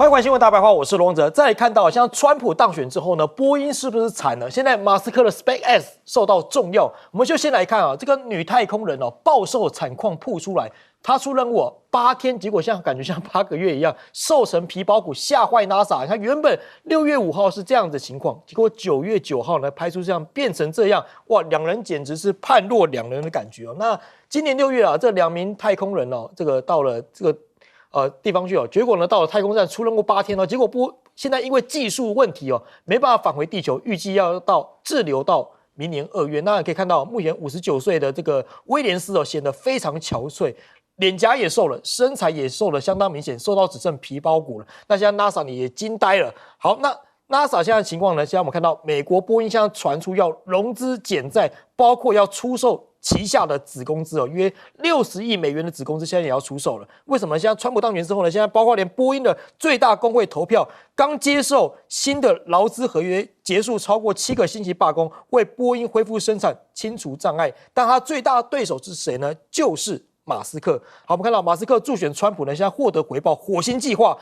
欢迎关心新闻大白话，我是罗荣哲。再来看到，像川普当选之后呢，波音是不是惨了？现在马斯克的 SpaceX 受到重要，我们就先来看啊，这个女太空人哦，暴瘦惨况曝出来，她出任务8天，结果感觉像8个月一样，瘦成皮包骨，吓坏 NASA。她原本6月5号是这样的情况，结果9月9号呢拍出这样变成这样，哇，两人简直是判若两人的感觉哦。那今年6月啊，这2名太空人哦，这个到了这个地方去哦，结果呢到了太空站出任务8天哦，结果现在因为技术问题哦，没办法返回地球，预计要滞留到明年2月。那可以看到，目前59岁的这个威廉斯哦，显得非常憔悴，脸颊也瘦了，身材也瘦了相当明显，瘦到只剩皮包骨了。那现在 NASA 也惊呆了。好，那 NASA 现在的情况呢？现在我们看到美国波音现在传出要融资减债，包括要出售旗下的子公司哦，约60亿美元的子公司现在也要出售了。为什么呢？现在川普当选之后呢，现在包括连波音的最大工会投票，刚接受新的劳资合约结束超过7个星期罢工，为波音恢复生产清除障碍。但他最大的对手是谁呢？就是马斯克。好，我们看到马斯克助选川普呢，现在获得回报，火星计划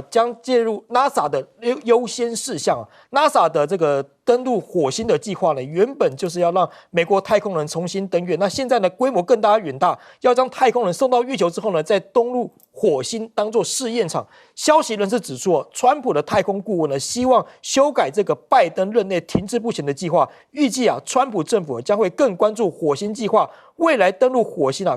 将介入 NASA 的优先事项。NASA 的这个登陆火星的计划呢，原本就是要让美国太空人重新登月。那现在呢，规模更大远大，要将太空人送到月球之后呢，再登陆火星当做试验场。消息人士指出，川普的太空顾问呢，希望修改这个拜登任内停滞不前的计划。预计川普政府将会更关注火星计划，未来登陆火星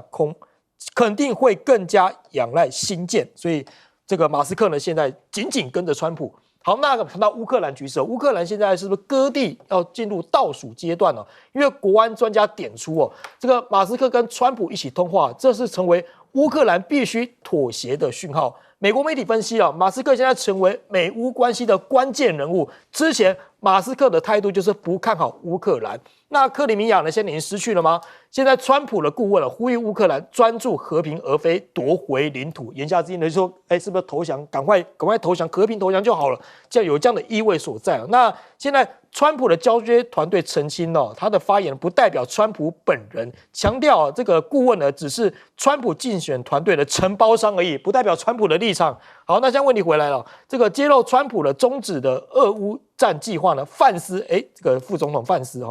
肯定会更加仰赖星舰。所以这个马斯克呢，现在紧紧跟着川普。好，那谈到乌克兰局势，乌克兰现在是不是割地要进入倒数阶段呢？因为国安专家点出这个马斯克跟川普一起通话，这是成为乌克兰必须妥协的讯号。美国媒体分析马斯克现在成为美乌关系的关键人物。之前马斯克的态度就是不看好乌克兰，那克里米亚呢，现在已经失去了吗？现在川普的顾问呼吁乌克兰专注和平，而非夺回领土。言下之意呢，就说，是不是投降？赶快投降，和平投降就好了。这样有这样的意味所在。那现在川普的交接团队澄清他的发言不代表川普本人，强调这个顾问呢只是川普竞选团队的承包商而已，不代表川普的立场。好，那现在问题回来了，这个揭露川普的终止的俄乌战计划呢，范斯，这个副总统范斯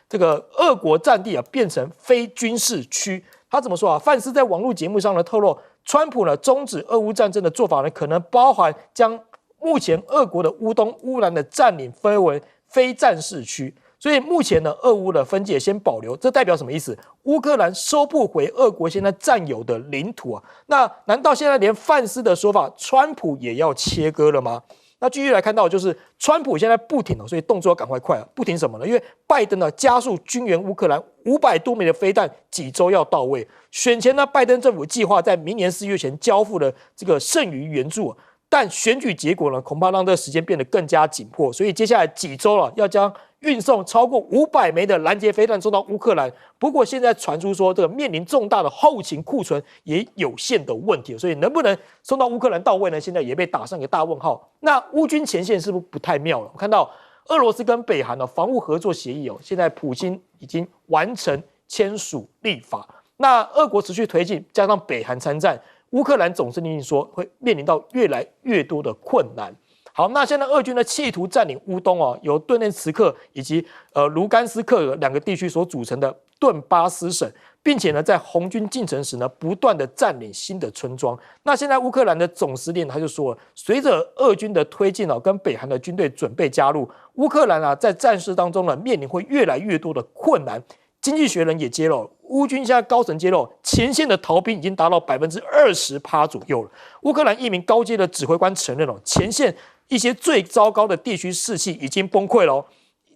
这个俄国战地变成非军事区。他怎么说范斯在网络节目上呢透露，川普呢终止俄乌战争的做法呢，可能包含将目前俄国的乌东、乌兰的占领分为非战事区。所以目前呢，俄乌的分界先保留，这代表什么意思？乌克兰收不回俄国现在占有的领土那难道现在连范斯的说法，川普也要切割了吗？那继续来看到，就是川普现在不停所以动作要赶快快不停什么呢？因为拜登加速军援乌克兰，500多枚的飞弹几周要到位。选前呢，拜登政府计划在明年4月前交付的这个剩余援助但选举结果呢，恐怕让这个时间变得更加紧迫，所以接下来几周要将运送超过500枚的拦截飞弹送到乌克兰。不过现在传出说，这个面临重大的后勤库存也有限的问题，所以能不能送到乌克兰到位呢？现在也被打上一个大问号。那乌军前线是不是不太妙了？我看到俄罗斯跟北韩防务合作协议现在普京已经完成签署立法。那俄国持续推进，加上北韩参战，乌克兰总司令说会面临到越来越多的困难。好，那现在俄军呢企图占领乌东由顿涅茨克以及卢甘斯克2个地区所组成的顿巴斯省，并且呢在红军进城时呢不断的占领新的村庄。那现在乌克兰的总司令他就说了，随着俄军的推进跟北韩的军队准备加入，乌克兰在战事当中呢面临会越来越多的困难。经济学人也揭露，乌军现在高层揭露，前线的逃兵已经达到20%左右了。乌克兰一名高阶的指挥官承认前线一些最糟糕的地区士气已经崩溃了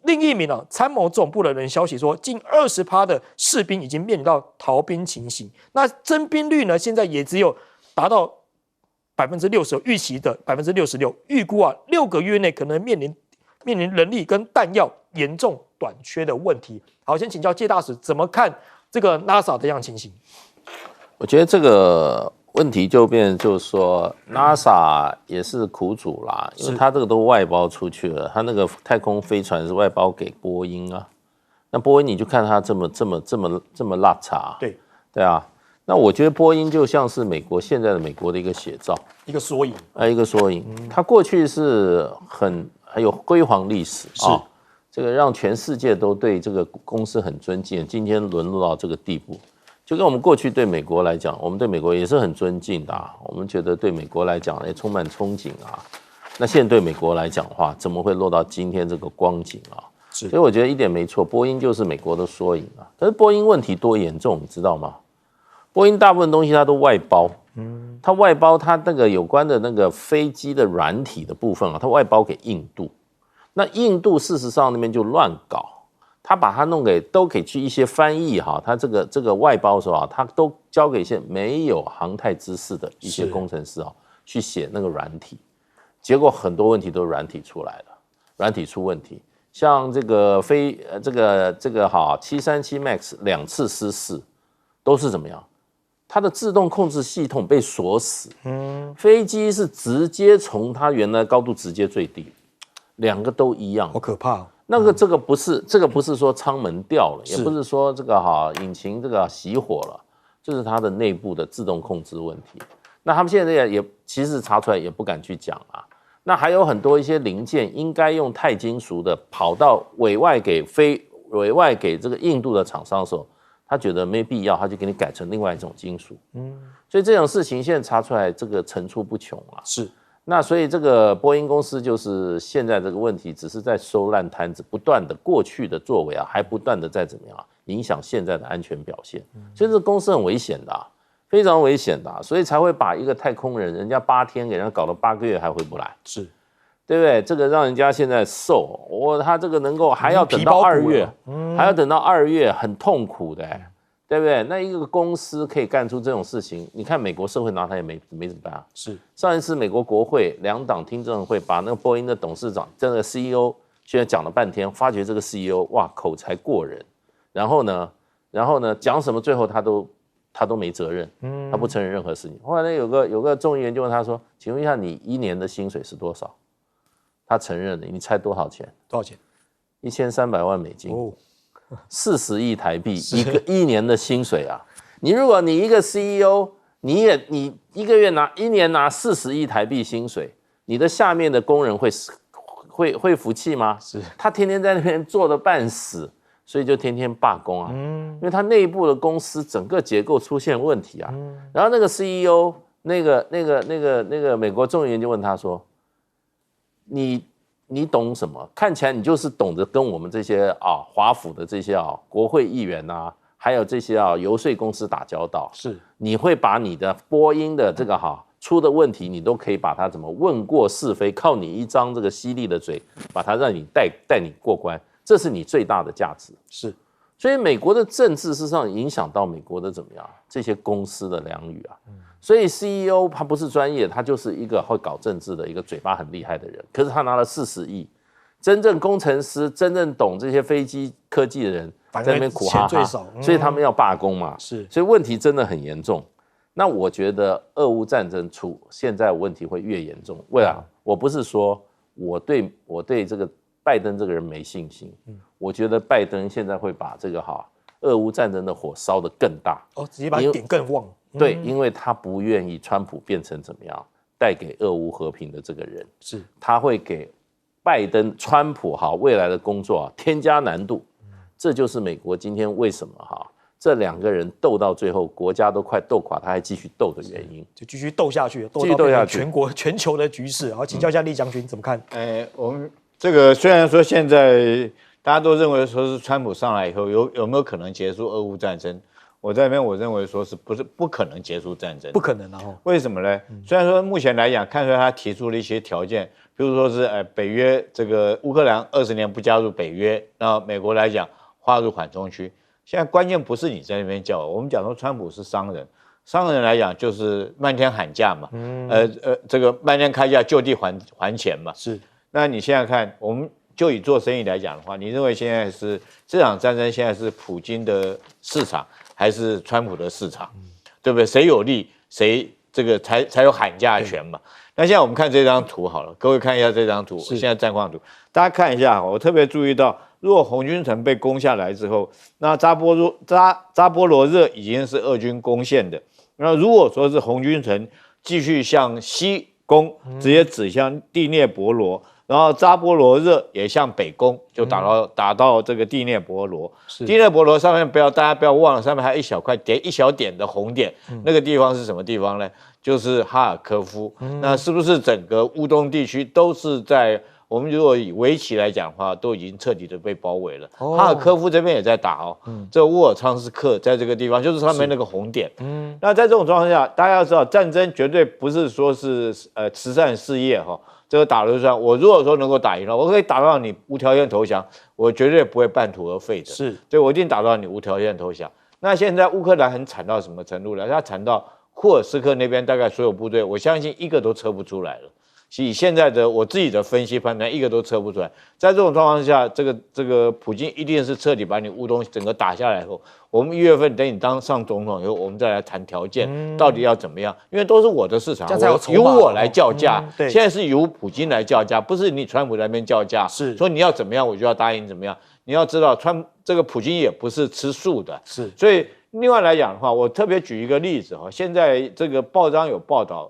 另一名参谋总部的人消息说，近20%的士兵已经面临到逃兵情形。那征兵率呢，现在也只有达到60%，预期的66%，预估6个月内可能面临人力跟弹药严重短缺的问题。好，先请教介大使怎么看这个 NASA 的这样情形？我觉得这个问题就变成就是说 ，NASA 也是苦主啦，因为他这个都外包出去了，他那个太空飞船是外包给波音那波音你就看他这么邋遢，对啊，那我觉得波音就像是现在的美国的一个写照，一个缩影，一个缩影。它过去是很有辉煌历史啊，这个让全世界都对这个公司很尊敬，今天沦落到这个地步。就跟我们过去对美国来讲，我们对美国也是很尊敬的啊，我们觉得对美国来讲也充满憧憬啊。那现在对美国来讲的话，怎么会落到今天这个光景啊？所以我觉得一点没错，波音就是美国的缩影啊。可是波音问题多严重，你知道吗？波音大部分东西它都外包，它外包它那个有关的那个飞机的软体的部分啊，它外包给印度。那印度事实上那边就乱搞。他把它都给去一些翻译哈，他这个外包的时候啊，他都交给一些没有航太知识的一些工程师啊，去写那个软体，结果很多问题都是软体出来了，软体出问题，像这个737 MAX 2次失事，都是怎么样？它的自动控制系统被锁死，飞机是直接从它原来高度直接坠地，两个都一样，好可怕哦。这个不是说舱门掉了，也不是说这个引擎这个熄火了，这是它的内部的自动控制问题。那他们现在也其实查出来也不敢去讲啊。那还有很多一些零件应该用钛金属的，跑到委外给这个印度的厂商的时候，他觉得没必要，他就给你改成另外一种金属。所以这种事情现在查出来，这个层出不穷啊。是。那所以这个波音公司就是现在这个问题，只是在收烂摊子，不断的过去的作为啊，还不断的在怎么样影响现在的安全表现。所以这个公司很危险的，非常危险的，所以才会把一个太空人家8天给人家搞了8个月还回不来，是，对不对？这个让人家现在受，他这个能够还要等到2月，还要等到2月，很痛苦的。对不对？那一个公司可以干出这种事情，你看美国社会拿他也没怎么办啊。是上一次美国国会2党听证会把那个波音的董事长，这个 CEO 现在讲了半天，发觉这个 CEO 哇口才过人，然后呢讲什么最后他都没责任，他不承认任何事情。后来呢有个众议员就问他说：“请问一下你1年的薪水是多少？”他承认了，你猜多少钱？多少钱？1300万美金。40亿台币一年的薪水啊！如果你一个 CEO， 你一年拿40亿台币薪水，你的下面的工人会服气吗？是，他天天在那边做得半死，所以就天天罢工啊。因为他内部的公司整个结构出现问题啊。然后那个 CEO， 那个美国众议员就问他说：“你懂什么？看起来你就是懂得跟我们这些华府的这些国会议员啊，还有这些游说公司打交道。是，你会把你的波音的这个出的问题，你都可以把它怎么问过是非，靠你一张这个犀利的嘴，把它让你带你过关，这是你最大的价值。是，所以美国的政治事实上影响到美国的怎么样这些公司的良率啊。所以 CEO 他不是专业，他就是一个会搞政治的一个嘴巴很厉害的人。可是他拿了40亿，真正工程师、真正懂这些飞机科技的人在那边苦哈哈，所以他们要罢工嘛。是，所以问题真的很严重。那我觉得俄乌战争现在问题会越严重。为了我不是说我对这个拜登这个人没信心，我觉得拜登现在会把这个俄乌战争的火烧得更大，直接把点更旺。对，因为他不愿意川普变成怎么样带给俄乌和平的这个人，是他会给拜登、川普未来的工作添加难度。这就是美国今天为什么这2个人斗到最后，国家都快斗垮，他还继续斗的原因，就继续斗下去，斗到全球的局势。好，请教一下厉将军怎么看？我们这个虽然说现在大家都认为说是川普上来以后有没有可能结束俄乌战争？我在那边我认为说是不可能结束战争，不可能为什么呢？虽然说目前来讲看出来他提出了一些条件，比如说是北约这个乌克兰20年不加入北约，那美国来讲划入缓冲区。现在关键不是你在那边叫我们讲说川普是商人来讲就是漫天喊价嘛，这个漫天开价就地还钱嘛。是，那你现在看我们。就以做生意来讲的话，你认为现在是这场战争现在是普京的市场还是川普的市场，对不对？谁有利，谁这个才有喊价权嘛？那现在我们看这张图好了，各位看一下这张图，现在战况图，大家看一下，我特别注意到如果红军城被攻下来之后，那扎波罗热已经是俄军攻陷的。那如果说是红军城继续向西攻，直接指向第聂伯罗，然后扎波罗热也向北攻，就打到这个第聂伯罗。第聂伯罗上面大家不要忘了，上面还有一小点的红点，那个地方是什么地方呢？就是哈尔科夫。那是不是整个乌东地区都是在我们如果以围棋来讲的话，都已经彻底的被包围了。哈尔科夫这边也在打哦，这沃尔昌斯克在这个地方就是上面那个红点。那在这种状况下，大家要知道，战争绝对不是说是慈善事业哈。这个打了就算，我如果说能够打赢了，我可以打到你无条件投降，我绝对不会半途而废的。是，所以我一定打到你无条件投降。那现在乌克兰很惨到什么程度呢？他惨到库尔斯克那边大概所有部队，我相信一个都撤不出来了。以现在的我自己的分析判断，一个都撤不出来。在这种状况下，这个普京一定是彻底把你乌东整个打下来后，我们1月份等你当上总统以后，我们再来谈条件，到底要怎么样？因为都是我的市场，由我来叫价。现在是由普京来叫价，不是你川普那边叫价。是说你要怎么样，我就要答应怎么样。你要知道，这个普京也不是吃素的。是，所以另外来讲的话，我特别举一个例子哈，现在这个报章有报道，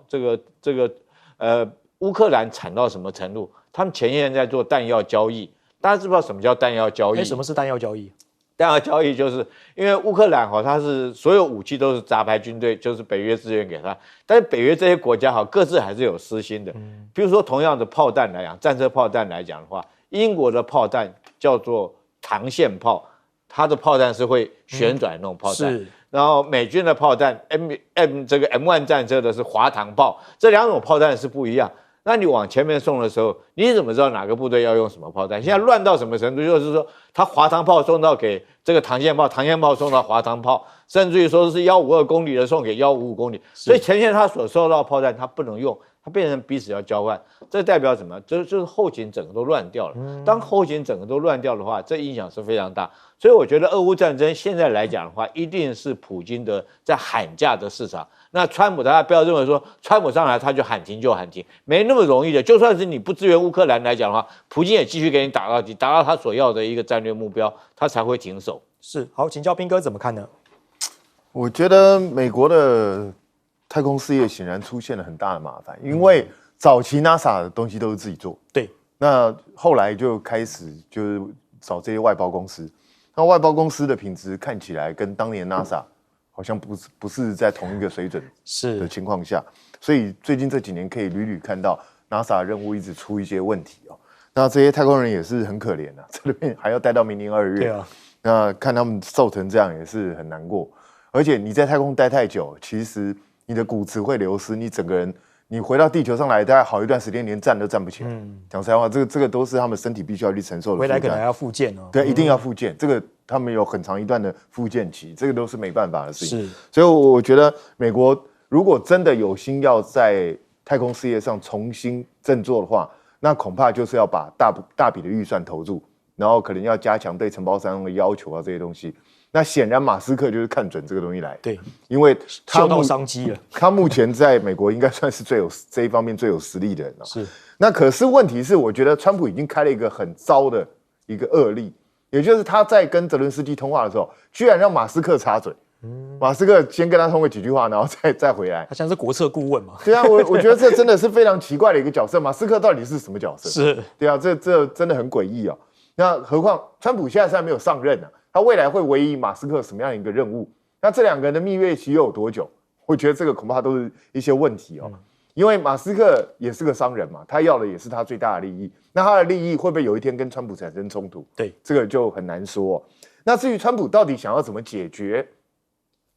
乌克兰惨到什么程度？他们前线在做弹药交易，大家知不知道什么叫弹药交易？什么是弹药交易？弹药交易就是因为乌克兰它是所有武器都是杂牌军队，就是北约支援给他，但是北约这些国家各自还是有私心的。比如说同样的炮弹来讲，战车炮弹来讲的话，英国的炮弹叫做膛线炮，它的炮弹是会旋转那种炮弹。是。然后美军的炮弹 M1 战车的是滑膛炮，这两种炮弹是不一样。那你往前面送的时候，你怎么知道哪个部队要用什么炮弹？现在乱到什么程度？就是说，他滑膛炮送到给这个膛线炮，膛线炮送到滑膛炮，甚至于说是152公里的送给155公里。所以前线他所收到的炮弹他不能用，它变成彼此要交换。这代表什么？就是后勤整个都乱掉了。当后勤整个都乱掉的话，这影响是非常大。所以我觉得俄乌战争现在来讲的话，一定是普京的在喊价的市场。那川普大家不要认为说川普上来他就喊停就喊停，没那么容易的。就算是你不支援乌克兰来讲的话，普京也继续给你打到底，达到他所要的一个战略目标，他才会停手。是，好，请教彬哥怎么看呢？我觉得美国的太空事业显然出现了很大的麻烦，因为早期 NASA 的东西都是自己做，对，那后来就开始就是找这些外包公司，那外包公司的品质看起来跟当年 NASA 好像不是在同一个水准的情况下，所以最近这几年可以屡屡看到 NASA 任务一直出一些问题哦。那这些太空人也是很可怜啊，在这边还要待到明年2月，对啊，那看他们瘦成这样也是很难过。而且你在太空待太久，其实你的骨质会流失，你整个人你回到地球上来，大概好一段时间连站都站不起来。讲实在话，这个都是他们身体必须要去承受的。回来可能还要复健哦。对，一定要复健，这个他们有很长一段的复健期，这个都是没办法的事情。是，所以我觉得美国如果真的有心要在太空事业上重新振作的话，那恐怕就是要把大笔的预算投入，然后可能要加强对承包商的要求啊这些东西。那显然马斯克就是看准这个东西来，对，因为他嗅到商机了。他目前在美国应该算是这一方面最有实力的人了。是，那可是问题是，我觉得川普已经开了一个很糟的一个恶例，也就是他在跟泽伦斯基通话的时候，居然让马斯克插嘴。马斯克先跟他通过几句话，然后再回来。他像是国策顾问嘛？对啊，我觉得这真的是非常奇怪的一个角色。马斯克到底是什么角色？是，对啊，这真的很诡异哦。那何况川普现在还没有上任呢，他未来会委以马斯克什么样的一个任务？那这两个人的蜜月期又有多久？我觉得这个恐怕都是一些问题哦。因为马斯克也是个商人嘛，他要的也是他最大的利益。那他的利益会不会有一天跟川普产生冲突？对，这个就很难说哦。那至于川普到底想要怎么解决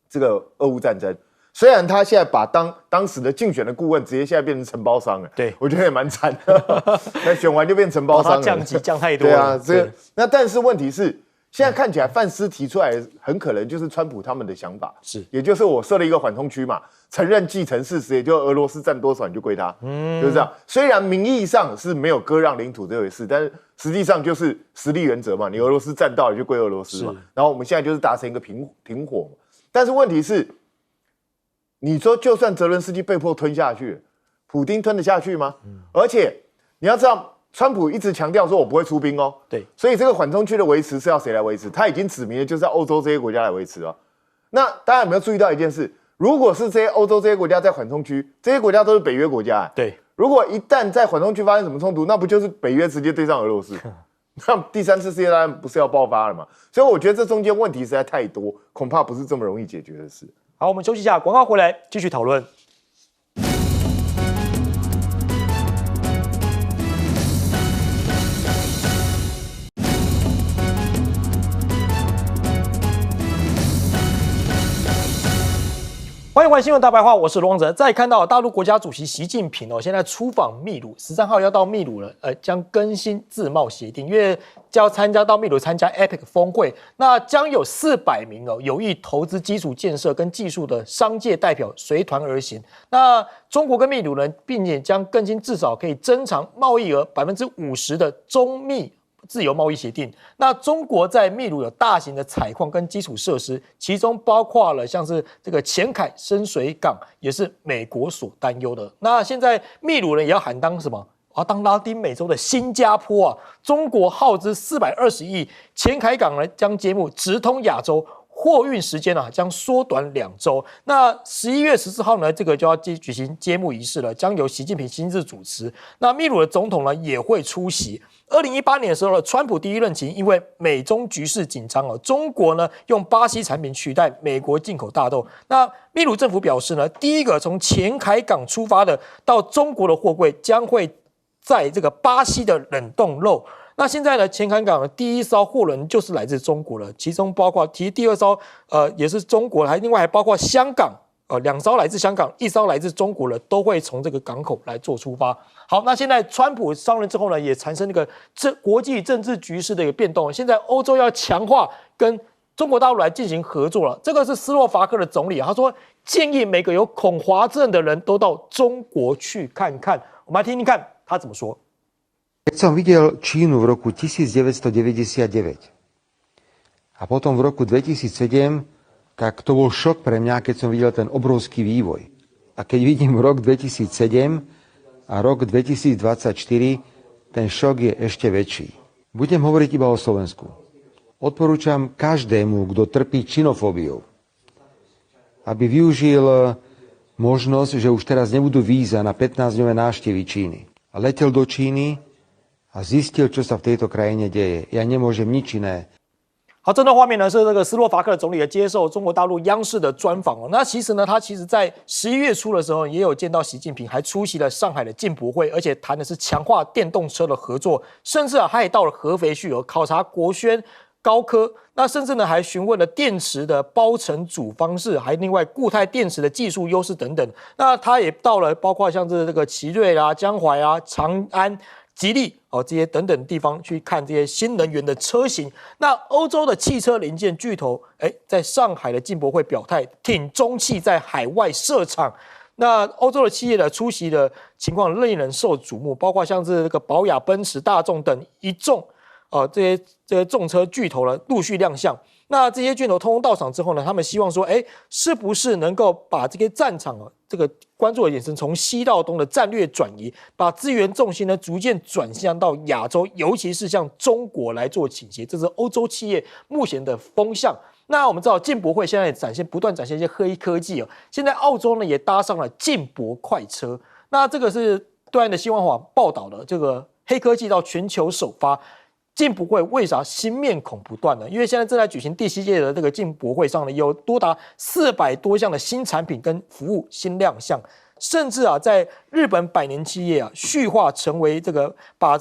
这个俄乌战争？虽然他现在把当时的竞选的顾问直接现在变成承包商了，对我觉得也蛮惨的。那选完就变承包商了，降级降太多了。对啊，这个那但是问题是，现在看起来范斯提出来很可能就是川普他们的想法，是，也就是我设了一个缓冲区嘛，承认继承事实，也就俄罗斯占多少你就归他，就是这样。虽然名义上是没有割让领土这回事，但是实际上就是实力原则嘛，你俄罗斯占到你就归俄罗斯嘛。然后我们现在就是达成一个停火嘛，但是问题是。你说，就算泽伦斯基被迫吞下去，普丁吞得下去吗？而且你要知道，川普一直强调说我不会出兵哦，对，所以这个缓冲区的维持是要谁来维持？他已经指明了就是要欧洲这些国家来维持哦。那大家有没有注意到一件事？如果是这些欧洲这些国家在缓冲区，这些国家都是北约国家，对，如果一旦在缓冲区发生什么冲突，那不就是北约直接对上俄罗斯？那第3次世界大战不是要爆发了吗？所以我觉得这中间问题实在太多，恐怕不是这么容易解决的事。好，我们休息一下，广告回来继续讨论。欢迎回来新闻大白话，我是罗旺哲。再看到大陆国家主席习近平现在出访秘鲁，13号要到秘鲁了，将更新自贸协定，因为将要参加到秘鲁参加 APEC 峰会，那将有400名有意投资基础建设跟技术的商界代表随团而行。那中国跟秘鲁呢，并且将更新至少可以增长贸易额50%的中秘自由贸易协定。那中国在秘鲁有大型的采矿跟基础设施，其中包括了像是这个前凯深水港，也是美国所担忧的。那现在秘鲁呢也要喊当什么？当拉丁美洲的新加坡啊！中国耗资420亿，前凯港呢将揭幕直通亚洲。货运时间将缩短2周。那11月14号呢，这个就要举行揭幕仪式了，将由习近平亲自主持。那秘鲁的总统呢也会出席。2018年的时候呢，川普第一任期因为美中局势紧张中国呢用巴西产品取代美国进口大豆。那秘鲁政府表示呢，第一个从前凯港出发的到中国的货柜将会在这个巴西的冷冻肉。那现在呢，前凯港的第一艘货轮就是来自中国了，其中包括第2艘也是中国，另外还包括香港2艘来自香港，1艘来自中国了，都会从这个港口来做出发。好，那现在川普上任之后呢，也产生那个国际政治局势的一个变动，现在欧洲要强化跟中国大陆来进行合作了。这个是斯洛伐克的总理他说建议每个有恐华症的人都到中国去看看。我们来听听看他怎么说。Keď som videl Čínu v roku 1999 a potom v roku 2007, tak to bol šok pre mňa, keď som videl ten obrovský vývoj. A keď vidím rok 2007 a rok 2024, ten šok je ešte väčší. Budem hovoriť iba o Slovensku. Odporúčam každému, kto trpí činofóbiou, aby využil možnosť, že už teraz nebudú víza na 15-dňové návštevy Číny. A letel do Číny a zistil, čo sa v tejto krajine deje. Ja nemôžem nič iné. 好，这段画面呢是这个斯洛伐克的总理接受中国大陆央视的专访那其实呢，他在11月初的时候也有见到习近平，还出席了上海的进博会，而且谈的是强化电动车的合作，甚至他也到了合肥去考察国轩高科，那甚至呢还询问了电池的包成组方式，还另外固态电池的技术优势等等。那他也到了包括像是这个奇瑞啦、江淮啊、长安、吉利这些等等地方去看这些新能源的车型。那欧洲的汽车零件巨头在上海的进博会表态，挺中汽在海外设厂。那欧洲的企业的出席的情况令人受瞩目，包括像是这个宝雅、奔驰、大众等一众这些重车巨头呢陆续亮相。那这些巨头通通到场之后呢，他们希望说，是不是能够把这些战场这个关注的眼神从西到东的战略转移，把资源重心呢逐渐转向到亚洲，尤其是向中国来做倾斜，这是欧洲企业目前的风向。那我们知道进博会现在不断展现一些黑科技现在澳洲呢也搭上了进博快车。那这个是对岸的新闻网报道的，这个黑科技到全球首发。进博会为啥新面孔不断呢？因为现在正在举行第7届的这个进博会上呢，有多达400多项的新产品跟服务新亮相，甚至在日本百年企业旭化成为这个把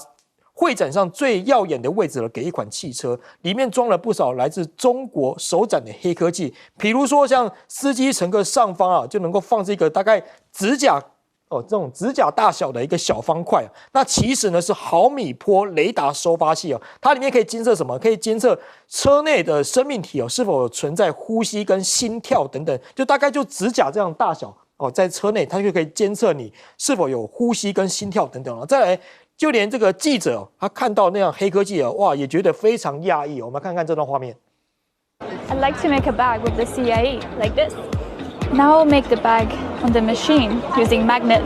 会展上最耀眼的位置了，给一款汽车，里面装了不少来自中国首展的黑科技，比如说像司机乘客上方就能够放置一个大概指甲这种指甲大小的一个小方块，那其实呢是毫米波雷达收发器它里面可以监测什么？可以监测车内的生命体是否存在呼吸跟心跳等等，就大概就指甲这样大小在车内它就可以监测你是否有呼吸跟心跳等等再来，就连这个记者他看到那样黑科技哇，也觉得非常讶异我们看看这段画面。I'd like to make a bag with the CAE like this. Now I'll make the bag on the machine using magnets.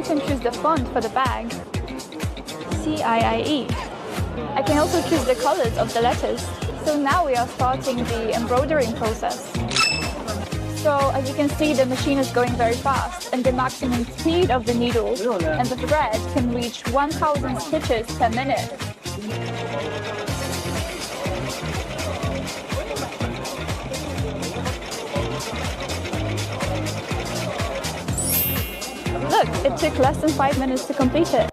can choose the font for the bag, CIIE. I can also choose the colors of the letters. So now we are starting the embroidering process. So as you can see, the machine is going very fast, and the maximum speed of the needle and the thread can reach 1,000 stitches per minute. Look, it took less than 5 minutes to complete it.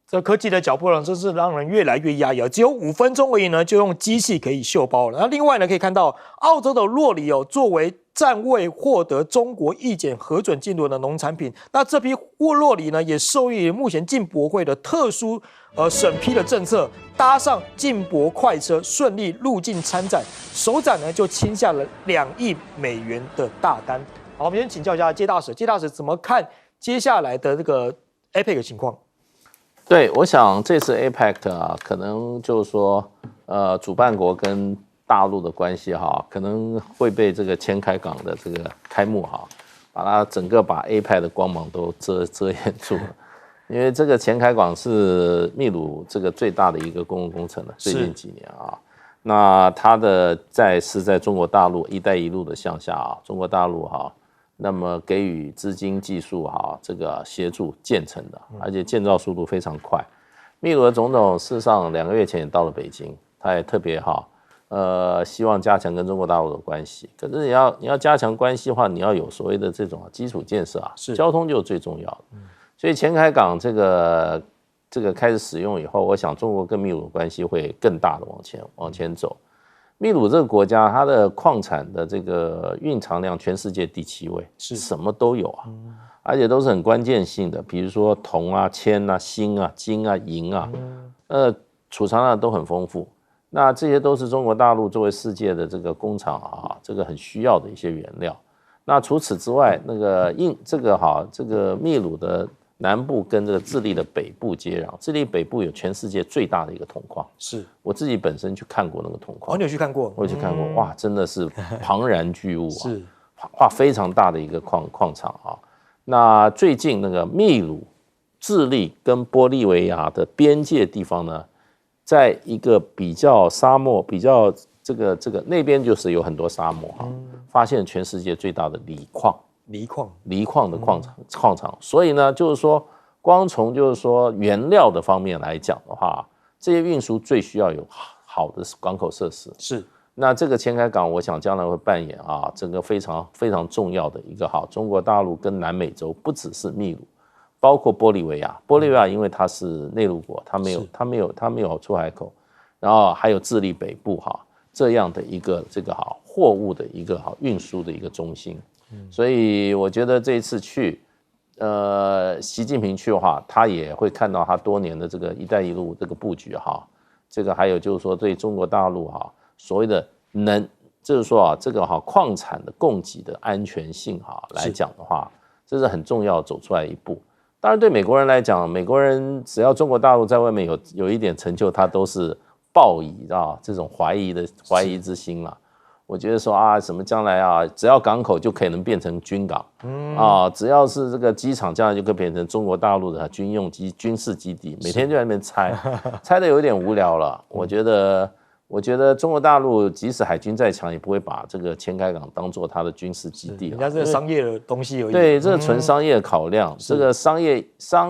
这科技的脚步呢，真是让人越来越压抑。只有5分钟而已呢，就用机器可以绣包了。那另外呢，可以看到澳洲的洛梨哦，作为暂未获得中国意检核准进入的农产品，那这批洛梨呢，也受益于目前进博会的特殊审批的政策，搭上进博快车，顺利入境参展，首展呢就签下了2亿美元的大单。好，我们先请教一下介大使，介大使怎么看接下来的这个 APEC 情况？对，我想这次 APEC 啊，可能就是说，主办国跟大陆的关系哈，可能会被这个前开港的这个开幕哈，把它整个把 APEC 的光芒都遮掩住了。因为这个前开港是秘鲁这个最大的一个公共工程了，最近几年啊，那它的是在中国大陆“一带一路”的向下啊，中国大陆哈。那么给予资金技术哈，这个协助建成的，而且建造速度非常快。秘鲁的总统事实上2个月前也到了北京，他也特别希望加强跟中国大陆的关系。可是你要加强关系的话，你要有所谓的这种基础建设啊，交通就是最重要的。所以前开港这个开始使用以后，我想中国跟秘鲁的关系会更大的往前走。秘鲁这个国家，它的矿产的这个蕴藏量全世界第7位，是什么都有啊，而且都是很关键性的，比如说铜啊、铅啊、锌啊、金啊、银啊，储藏量都很丰富。那这些都是中国大陆作为世界的这个工厂啊，这个很需要的一些原料。那除此之外，这个秘鲁的南部跟这个智利的北部接壤，智利北部有全世界最大的一个铜矿，是我自己本身去看过那个铜矿。哦，你有去看过？我有去看过，哇，真的是庞然巨物啊，是哇，非常大的一个矿场啊。那最近那个秘鲁、智利跟玻利维亚的边界地方呢，在一个比较沙漠、比较这个那边就是有很多沙漠哈，发现全世界最大的锂矿的矿场，所以呢，就是说，光从就是说原料的方面来讲的话，这些运输最需要有好的港口设施。是，那这个前开港，我想将来会扮演整个非常非常重要的一个中国大陆跟南美洲，不只是秘鲁，包括玻利维亚。玻利维亚因为它是内陆国，它没有出海口，然后还有智利北部这样的一个货物的一个运输的一个中心。所以我觉得这一次去，习近平去的话，他也会看到他多年的这个“一带一路”这个布局这个还有就是说对中国大陆所谓的就是说这个矿产的供给的安全性来讲的话，这是很重要走出来一步。当然对美国人来讲，美国人只要中国大陆在外面有一点成就，他都是抱以这种怀疑之心了。我觉得说什么将来只要港口就可能变成军港，只要是这个机场，将来就可以变成中国大陆的军事基地，每天就在那边拆的有点无聊了。我觉得中国大陆即使海军再强，也不会把这个前开港当做它的军事基地。人家是商业的东西而已。对，这是纯商业考量，这个商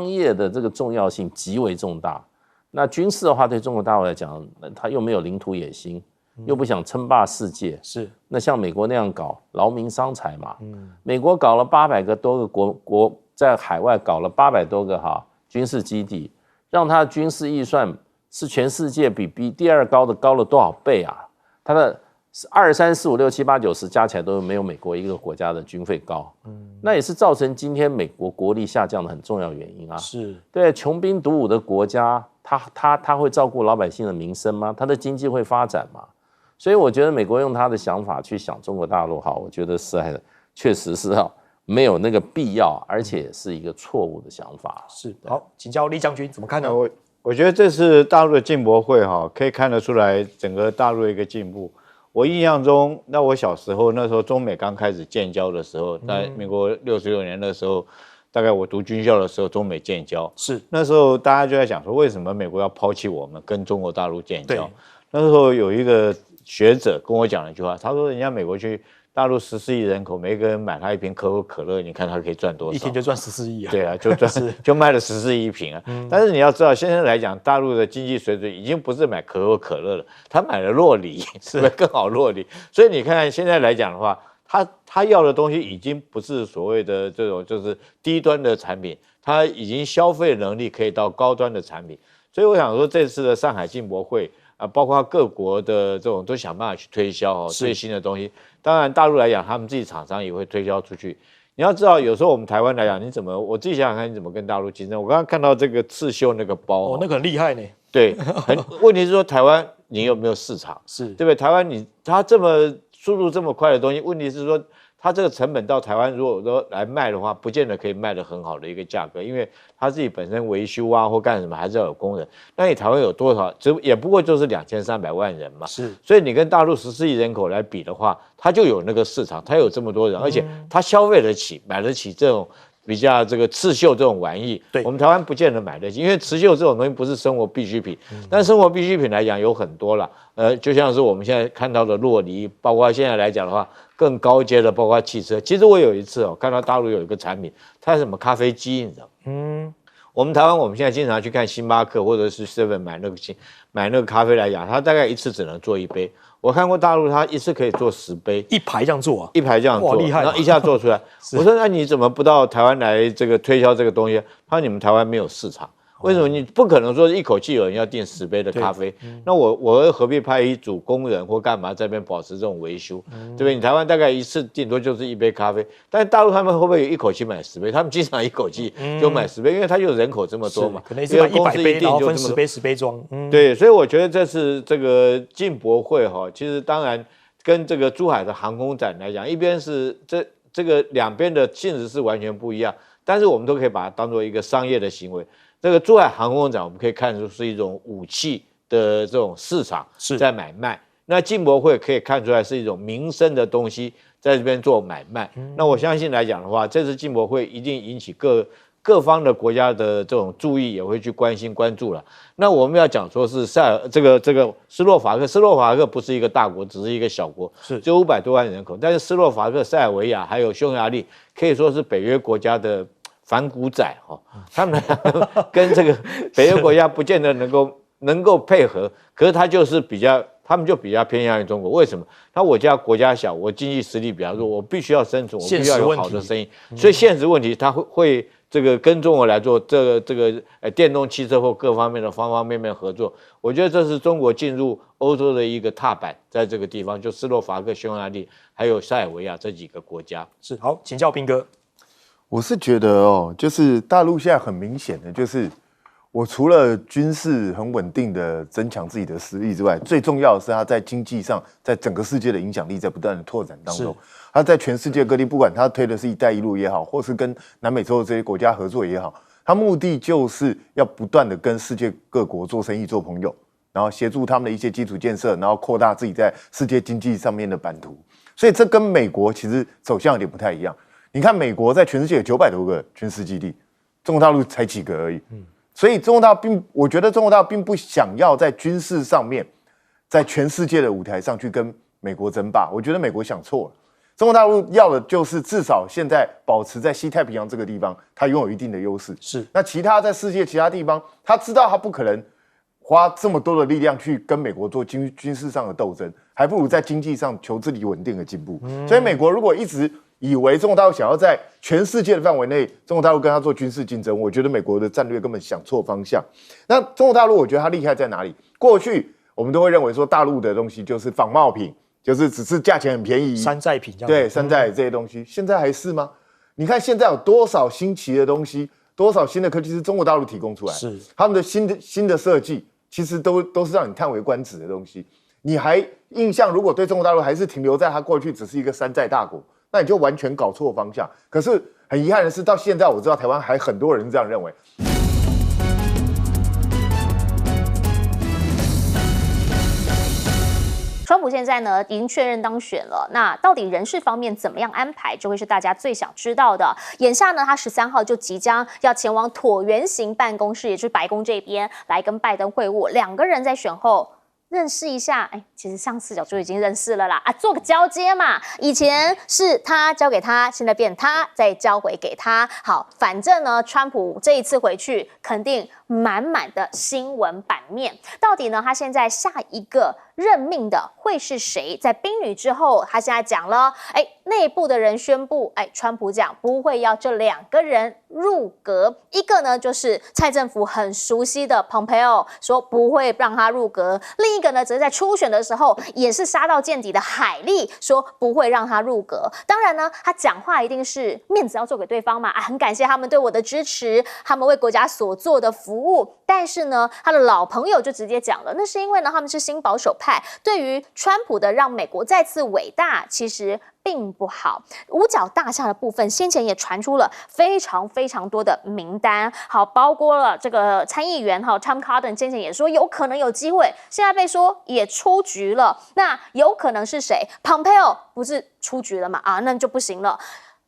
业的这个重要性极为重大。那军事的话，对中国大陆来讲，它又没有领土野心。又不想称霸世界，是那像美国那样搞劳民伤财嘛？美国搞了800多个国在海外搞了800多个军事基地，让它的军事预算是全世界比第2高的高了多少倍啊？它的2、3、4、5、6、7、8、9、10加起来都没有美国一个国家的军费高，那也是造成今天美国国力下降的很重要原因啊。是对穷兵黩武的国家，他会照顾老百姓的民生吗？他的经济会发展吗？所以我觉得美国用他的想法去想中国大陆我觉得确实是没有那个必要，而且是一个错误的想法。是好，请教李将军怎么看呢？我觉得这次大陆的进博会可以看得出来整个大陆的一个进步。我印象中，我小时候那时候中美刚开始建交的时候，在民国66年的时候，大概我读军校的时候，中美建交，是那时候大家就在讲说，为什么美国要抛弃我们，跟中国大陆建交对？那时候有一个学者跟我讲了一句话，他说人家美国去大陆14亿人口，每一个人买他一瓶可口可乐，你看他可以赚多少？一天就赚14亿啊！对啊，就卖了14亿一瓶啊。但是你要知道，现在来讲，大陆的经济水准已经不是买可口可乐了，他买了酪梨，是不是更好酪梨？所以你看现在来讲的话，他要的东西已经不是所谓的这种就是低端的产品，他已经消费能力可以到高端的产品。所以我想说，这次的上海进博会啊，包括各国的这种都想办法去推销最新的东西。当然，大陆来讲，他们自己厂商也会推销出去。你要知道，有时候我们台湾来讲，我自己想想看，你怎么跟大陆竞争？我刚刚看到这个刺绣那个包，哦，那个很厉害呢。对，问题是说台湾你有没有市场？是对不对？台湾它这么速度这么快的东西，问题是说它这个成本到台湾如果说来卖的话，不见得可以卖得很好的一个价格，因为它自己本身维修啊或干什么还是要有工人。那你台湾有多少？也不过就是2300万人嘛。是，所以你跟大陆14亿人口来比的话，它就有那个市场，它有这么多人，而且它消费得起、买得起这种比较这个刺绣这种玩意。对，我们台湾不见得买得起，因为刺绣这种东西不是生活必需品。但生活必需品来讲有很多了，就像是我们现在看到的酪梨，包括现在来讲的话，更高阶的包括汽车。其实我有一次看到大陆有一个产品，它是什么咖啡机，你知道？我们台湾我们现在经常去看星巴克或者是 7 买那个咖啡来讲，它大概一次只能做1杯。我看过大陆，它一次可以做10杯，一排这样做啊，一排这样做，哇，厉害！然后一下做出来。我说那你怎么不到台湾来这个推销这个东西？他说你们台湾没有市场。为什么你不可能说一口气有人要订10杯的咖啡？那我何必派一组工人或干嘛在那边保持这种维修，对不对？你台湾大概一次顶多就是1杯咖啡，但是大陆他们会不会有一口气买10杯？他们经常一口气就买10杯，因为他就人口这么多嘛，可能是买100杯，然后分10杯10杯装。对，所以我觉得这次这个进博会哈，其实当然跟这个珠海的航空展来讲，一边是这个两边的性质是完全不一样，但是我们都可以把它当做一个商业的行为。这个珠海航空展，我们可以看出是一种武器的这种市场在买卖。那进博会可以看出来是一种民生的东西在这边做买卖。那我相信来讲的话，这次进博会一定引起各方的国家的这种注意，也会去关心关注了。那我们要讲说是这个斯洛伐克不是一个大国，只是一个小国，只有500多万人口。但是斯洛伐克、塞尔维亚还有匈牙利，可以说是北约国家的反骨仔哈，他们跟这个北约国家不见得能够配合，可是他们就比较偏向于中国。为什么？我家国家小，我经济实力比较弱，我必须要生存，我必须要有好的生意，所以现实问题他会这个跟中国来做这个电动汽车或各方面的方方面面合作。我觉得这是中国进入欧洲的一个踏板，在这个地方就斯洛伐克、匈牙利还有塞尔维亚这几个国家。是好，请教彬哥。我是觉得就是大陆现在很明显的，就是我除了军事很稳定的增强自己的实力之外，最重要的是他在经济上，在整个世界的影响力在不断的拓展当中。他在全世界各地，不管他推的是“一带一路”也好，或是跟南美洲的这些国家合作也好，他目的就是要不断的跟世界各国做生意、做朋友，然后协助他们的一些基础建设，然后扩大自己在世界经济上面的版图。所以这跟美国其实走向有点不太一样。你看，美国在全世界有900多个军事基地，中国大陆才几个而已。所以我觉得中国大陆并不想要在军事上面，在全世界的舞台上去跟美国争霸。我觉得美国想错了，中国大陆要的就是至少现在保持在西太平洋这个地方，它拥有一定的优势。那其他在世界其他地方，他知道他不可能花这么多的力量去跟美国做军事上的斗争，还不如在经济上求自己稳定的进步。所以美国如果一直以为中国大陆想要在全世界的范围内，中国大陆跟他做军事竞争，我觉得美国的战略根本想错方向。那中国大陆，我觉得它厉害在哪里？过去我们都会认为说大陆的东西就是仿冒品，就是只是价钱很便宜，山寨品这样。对，山寨这些东西，现在还是吗？你看现在有多少新奇的东西，多少新的科技是中国大陆提供出来的？是他们的新的设计，其实都是让你叹为观止的东西。你还印象，如果对中国大陆还是停留在它过去只是一个山寨大国，那你就完全搞错方向。可是很遗憾的是，到现在我知道台湾还很多人这样认为。川普现在呢已经确认当选了，那到底人事方面怎么样安排，就会是大家最想知道的。眼下呢，他13号就即将要前往椭圆形办公室，也就是白宫这边来跟拜登会晤，两个人在选后认识一下，其实上次早就已经认识了啦，做个交接嘛。以前是他交给他，现在变他再交回给他。好，反正呢，川普这一次回去肯定满满的新闻版面。到底呢，他现在下一个任命的会是谁？在宾语之后，他现在讲了，内部的人宣布，川普讲不会要这两个人入阁，一个呢就是蔡政府很熟悉的 Pompeo 说不会让他入阁，另一个呢则是在初选的时候也是杀到见底的海莉说不会让他入阁。当然呢，他讲话一定是面子要做给对方嘛，很感谢他们对我的支持，他们为国家所做的服务。但是呢，他的老朋友就直接讲了，那是因为呢他们是新保守派，对于川普的让美国再次伟大，其实并不好。五角大厦的部分，先前也传出了非常非常多的名单，好，包括了这个参议员Tom Cotton 先前也说有可能有机会，现在被说也出局了。那有可能是谁 ？Pompeo 不是出局了嘛？那就不行了。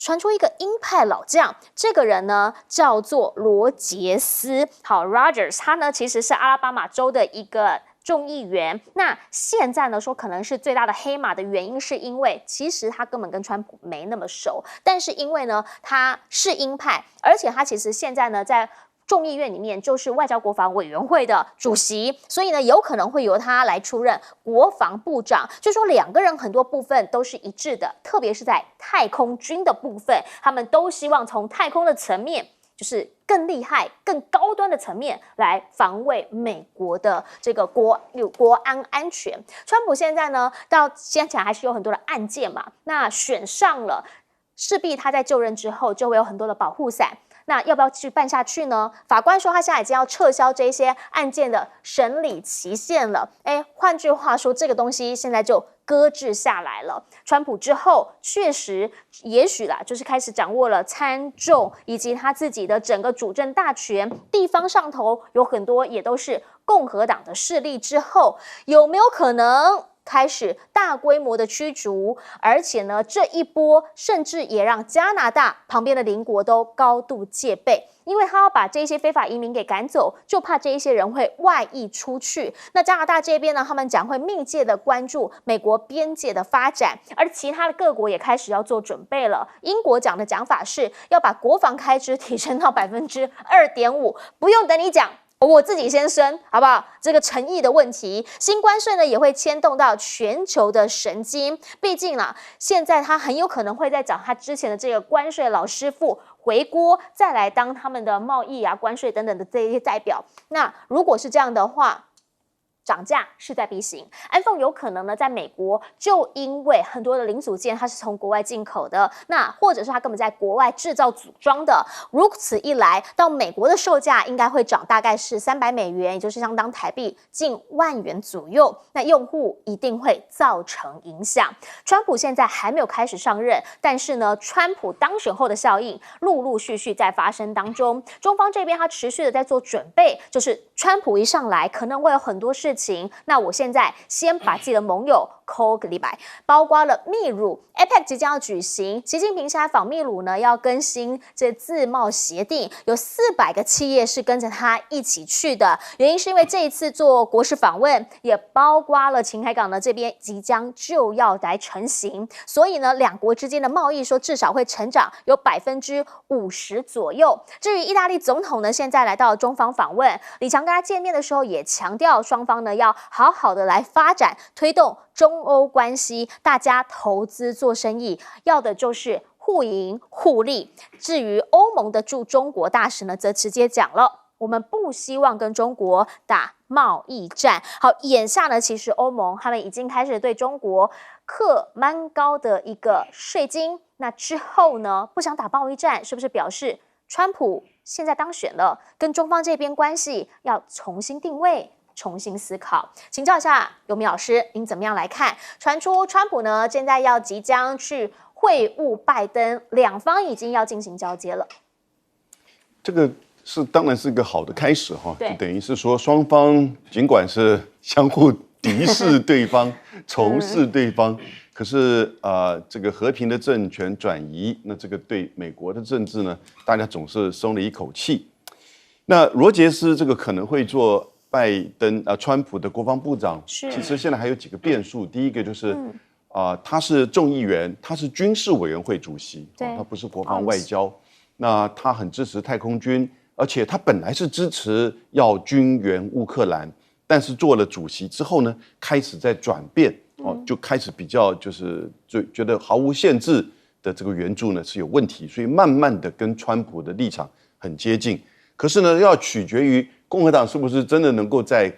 传出一个鹰派老将，这个人呢叫做罗杰斯，好 ，Rogers， 他呢其实是阿拉巴马州的一个众议员。那现在呢说可能是最大的黑马的原因，是因为其实他根本跟川普没那么熟，但是因为呢他是鹰派，而且他其实现在呢在众议院里面就是外交国防委员会的主席，所以呢有可能会由他来出任国防部长。就说两个人很多部分都是一致的，特别是在太空军的部分，他们都希望从太空的层面，就是更厉害、更高端的层面来防卫美国的这个国安安全。川普现在呢到现在还是有很多的案件嘛，那选上了，势必他在就任之后就会有很多的保护伞。那要不要继续办下去呢？法官说他现在已经要撤销这些案件的审理期限了。换句话说，这个东西现在就搁置下来了。川普之后确实也许啦，就是开始掌握了参众以及他自己的整个主政大权，地方上头有很多也都是共和党的势力之后，有没有可能开始大规模的驱逐，而且呢，这一波甚至也让加拿大旁边的邻国都高度戒备，因为他要把这些非法移民给赶走，就怕这一些人会外溢出去。那加拿大这边呢，他们将会密切的关注美国边界的发展，而其他的各国也开始要做准备了。英国讲的讲法是要把国防开支提升到2.5%，不用等你讲。我自己先生，好不好？这个诚意的问题，新关税呢也会牵动到全球的神经。毕竟啦，现在他很有可能会再找他之前的这个关税老师傅回锅，再来当他们的贸易关税等等的这些代表。那如果是这样的话，涨价势在必行。iPhone 有可能呢，在美国就因为很多的零组件它是从国外进口的，那或者是它根本在国外制造组装的，如此一来，到美国的售价应该会涨大概是$300，也就是相当台币近10000元左右。那用户一定会造成影响。川普现在还没有开始上任，但是呢，川普当选后的效应陆陆续续在发生当中。中方这边他持续的在做准备，就是川普一上来可能会有很多事情。那我现在先把自己的盟友抠个礼拜，包括了秘鲁 APEC 即将要举行，习近平现在访秘鲁呢，要更新这自贸协定，有400个企业是跟着他一起去的。原因是因为这一次做国事访问，也包括了秦海港呢这边即将就要来成型，所以呢，两国之间的贸易说至少会成长有50%左右。至于意大利总统呢，现在来到中方访问，李强跟他见面的时候也强调，双方呢要好好的来发展推动中欧关系，大家投资做生意要的就是互赢互利。至于欧盟的驻中国大使呢，则直接讲了，我们不希望跟中国打贸易战。好，眼下呢，其实欧盟他们已经开始对中国课蛮高的一个税金。那之后呢，不想打贸易战，是不是表示川普现在当选了，跟中方这边关系要重新定位？重新思考，请教一下尤米老师，您怎么样来看？传出川普呢，现在要即将去会晤拜登，两方已经要进行交接了。这个当然是一个好的开始哈，对，等于是说双方尽管是相互敌视对方，仇视对方。可是这个和平的政权转移，那这个对美国的政治呢，大家总是松了一口气。那罗杰斯这个可能会做川普的国防部长，其实现在还有几个变数。第一个就是他是众议员，他是军事委员会主席，他不是国防外交。那他很支持太空军，而且他本来是支持要军援乌克兰，但是做了主席之后呢，开始在转变。就开始比较就是觉得毫无限制的这个援助呢是有问题，所以慢慢的跟川普的立场很接近。可是呢，要取决于共和党是不是真的能够在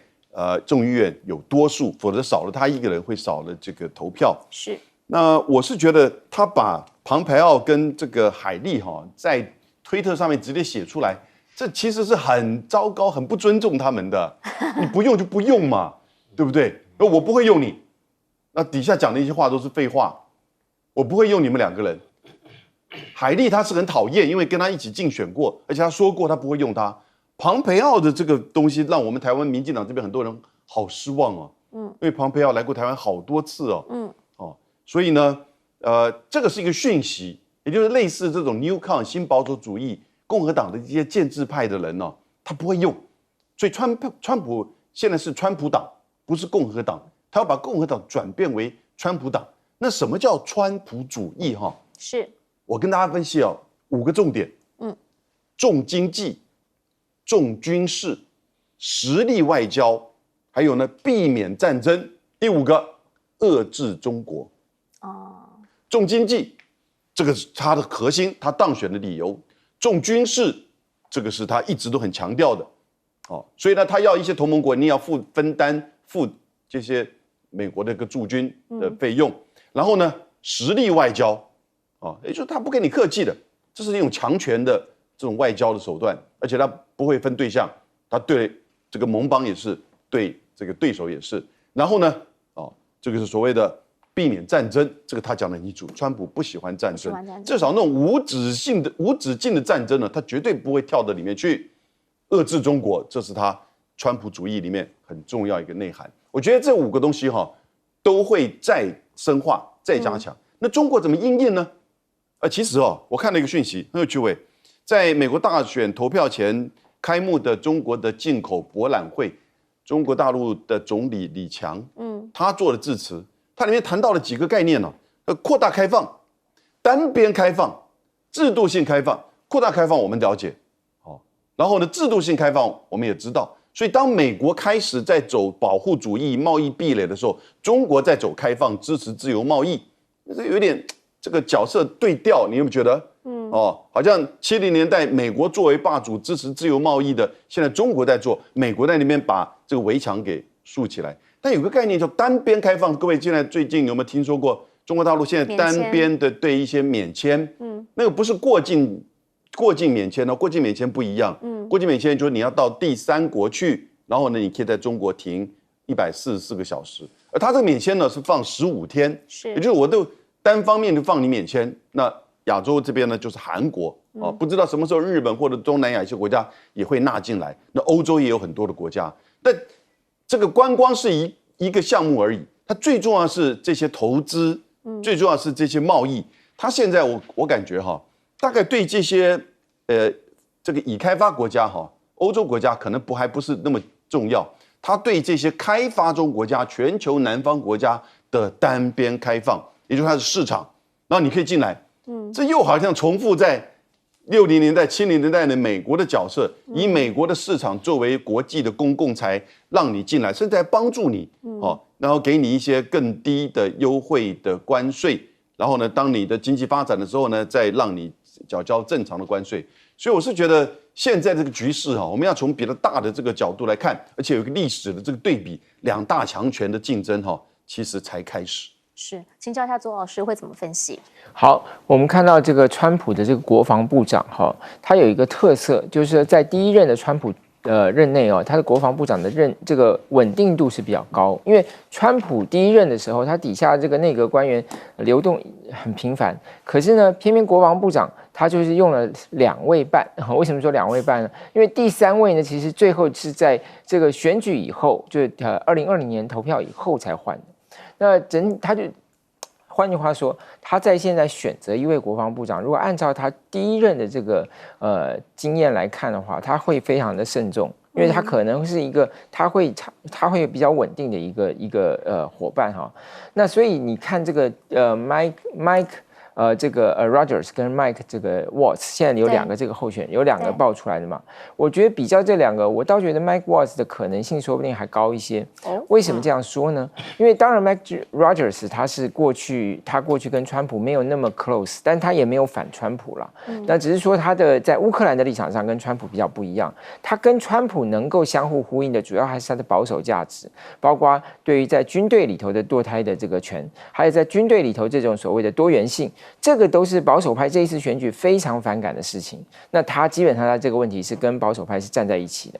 众议院有多数，否则少了他一个人会少了这个投票。是。那我是觉得他把庞培奥跟这个海利在推特上面直接写出来，这其实是很糟糕、很不尊重他们的。你不用就不用嘛，对不对？我不会用你。那底下讲的一些话都是废话，我不会用你们两个人。海利他是很讨厌，因为跟他一起竞选过，而且他说过他不会用他。庞培奥的这个东西让我们台湾民进党这边很多人好失望哦。因为庞培奥来过台湾好多次哦。所以呢，这个是一个讯息，也就是类似这种 newcon 新保守主义共和党的一些建制派的人他不会用。所以川普现在是川普党，不是共和党。他要把共和党转变为川普党，那什么叫川普主义？是我跟大家分析5个重点，重经济、重军事、实力外交，还有呢避免战争。第5个，遏制中国。重经济，这个是他的核心，他当选的理由。重军事，这个是他一直都很强调的。所以呢，他要一些同盟国，你要分担这些美国的一个驻军的费用，然后呢，实力外交，也就是他不跟你客气的，这是一种强权的这种外交的手段，而且他不会分对象，他对这个盟邦也是，对这个对手也是。然后呢，这个是所谓的避免战争，这个他讲得很清楚，川普不喜欢战争，至少那种无止境的战争呢，他绝对不会跳到里面去。遏制中国，这是他川普主义里面很重要一个内涵。我觉得这5个东西都会再深化、再加强。那中国怎么因应呢？其实我看了一个讯息很有趣味，在美国大选投票前开幕的中国的进口博览会，中国大陆的总理李强，他做的致辞，他里面谈到了几个概念扩大开放、单边开放、制度性开放。扩大开放我们了解，然后呢，制度性开放我们也知道。所以，当美国开始在走保护主义、贸易壁垒的时候，中国在走开放、支持自由贸易，这有点这个角色对调，你有没有觉得？好像70年代美国作为霸主支持自由贸易的，现在中国在做，美国在那边把这个围墙给竖起来。但有个概念叫单边开放，各位现在最近有没有听说过？中国大陆现在单边的对一些免签，那个不是过境免签过境免签不一样，过境免签就是你要到第3国去，然后呢，你可以在中国停144个小时，而他这个免签呢是放15天，也就是我都单方面就放你免签。那亚洲这边呢就是韩国不知道什么时候日本或者东南亚一些国家也会纳进来，那欧洲也有很多的国家，但这个观光是一个项目而已，它最重要是这些投资，最重要是这些贸易。它现在我感觉大概对这些这个已开发国家欧洲国家可能还不是那么重要，它对这些开发中国家、全球南方国家的单边开放，也就是它的市场，然后你可以进来，这又好像重复在60年代、70年代的美国的角色，以美国的市场作为国际的公共财，让你进来，甚至还帮助你然后给你一些更低的优惠的关税，然后呢，当你的经济发展的时候呢，再让你缴交正常的关税。所以我是觉得现在这个局势我们要从比较大的这个角度来看，而且有一个历史的这个对比，2大强权的竞争其实才开始。是，请教一下左老师会怎么分析？好，我们看到这个川普的这个国防部长他有一个特色，就是在第一任的川普任内哦，他的国防部长的这个稳定度是比较高，因为川普第一任的时候，他底下这个内阁官员流动很频繁，可是呢，偏偏国防部长他就是用了2位半。为什么说2位半呢？因为第3位呢，其实最后是在这个选举以后，就是2020年投票以后才换的。那他就。换句话说，他在现在选择一位国防部长，如果按照他第一任的这个经验来看的话，他会非常的慎重，因为他可能是一个他会比较稳定的一个伙伴哈。那所以你看这个Mike 这个Rogers 跟 Mike 这个 Waltz 现在有2个这个候选人，有2个爆出来的嘛。我觉得比较这2个，我倒觉得 Mike Waltz 的可能性说不定还高一些。为什么这样说呢？因为当然 Mike Rogers 他过去跟川普没有那么 close， 但他也没有反川普啦。那只是说他的在乌克兰的立场上跟川普比较不一样。他跟川普能够相互呼应的，主要还是他的保守价值，包括对于在军队里头的堕胎的这个权，还有在军队里头这种所谓的多元性。这个都是保守派这一次选举非常反感的事情。那他基本上在这个问题是跟保守派是站在一起的。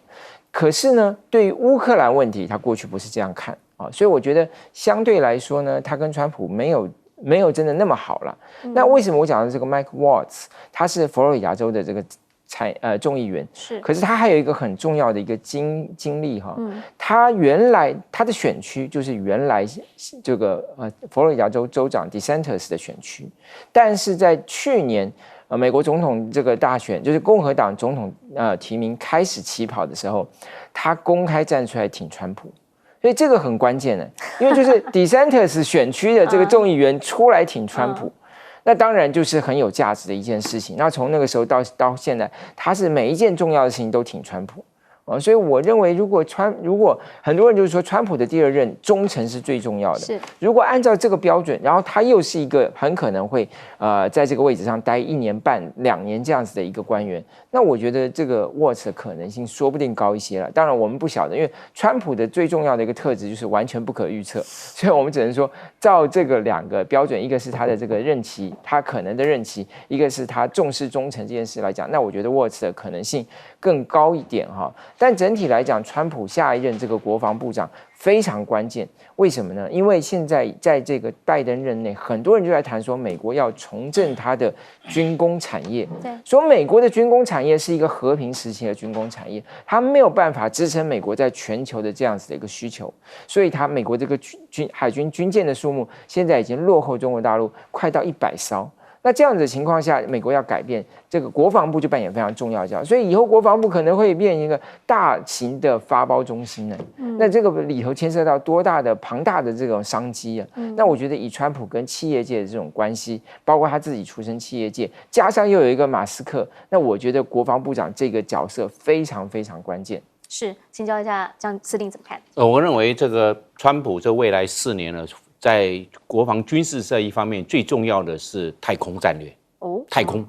可是呢，对于乌克兰问题，他过去不是这样看啊，所以我觉得相对来说呢，他跟川普没有真的那么好了。那为什么我讲的这个 Mike Waltz， 他是佛罗里达州的这个众议员，是，可是他还有一个很重要的一个经历哈，他原来他的选区就是原来这个佛罗里达州州长 DeSantis 的选区，但是在去年美国总统这个大选，就是共和党总统提名开始起跑的时候，他公开站出来挺川普。所以这个很关键的，因为就是 DeSantis 选区的这个众议员出来挺川普。那当然就是很有价值的一件事情。那从那个时候到现在，他是每一件重要的事情都挺川普。所以我认为，如果很多人就是说川普的第2任忠诚是最重要的，是。如果按照这个标准，然后他又是一个很可能会在这个位置上待1年半、2年这样子的一个官员，那我觉得这个 Waltz 的可能性说不定高一些了。当然我们不晓得，因为川普的最重要的一个特质就是完全不可预测，所以我们只能说照这个2个标准，一个是他的这个任期，他可能的任期，一个是他重视忠诚这件事来讲，那我觉得 Waltz 的可能性更高一点哈。但整体来讲，川普下一任这个国防部长非常关键。为什么呢？因为现在在这个拜登任内，很多人就在谈说，美国要重振它的军工产业。对，说美国的军工产业是一个和平时期的军工产业，它没有办法支撑美国在全球的这样子的一个需求，所以美国这个海军军舰的数目现在已经落后中国大陆快到100艘。那这样子的情况下，美国要改变，这个国防部就扮演非常重要的角色，所以以后国防部可能会变成一个大型的发包中心呢。那这个里头牵涉到多大的庞大的这种商机啊！那我觉得以川普跟企业界的这种关系，包括他自己出身企业界，加上又有一个马斯克，那我觉得国防部长这个角色非常非常关键。是，请教一下江司令怎么看？我认为这个川普这未来4年呢，在国防军事这一方面，最重要的是太空战略。太空，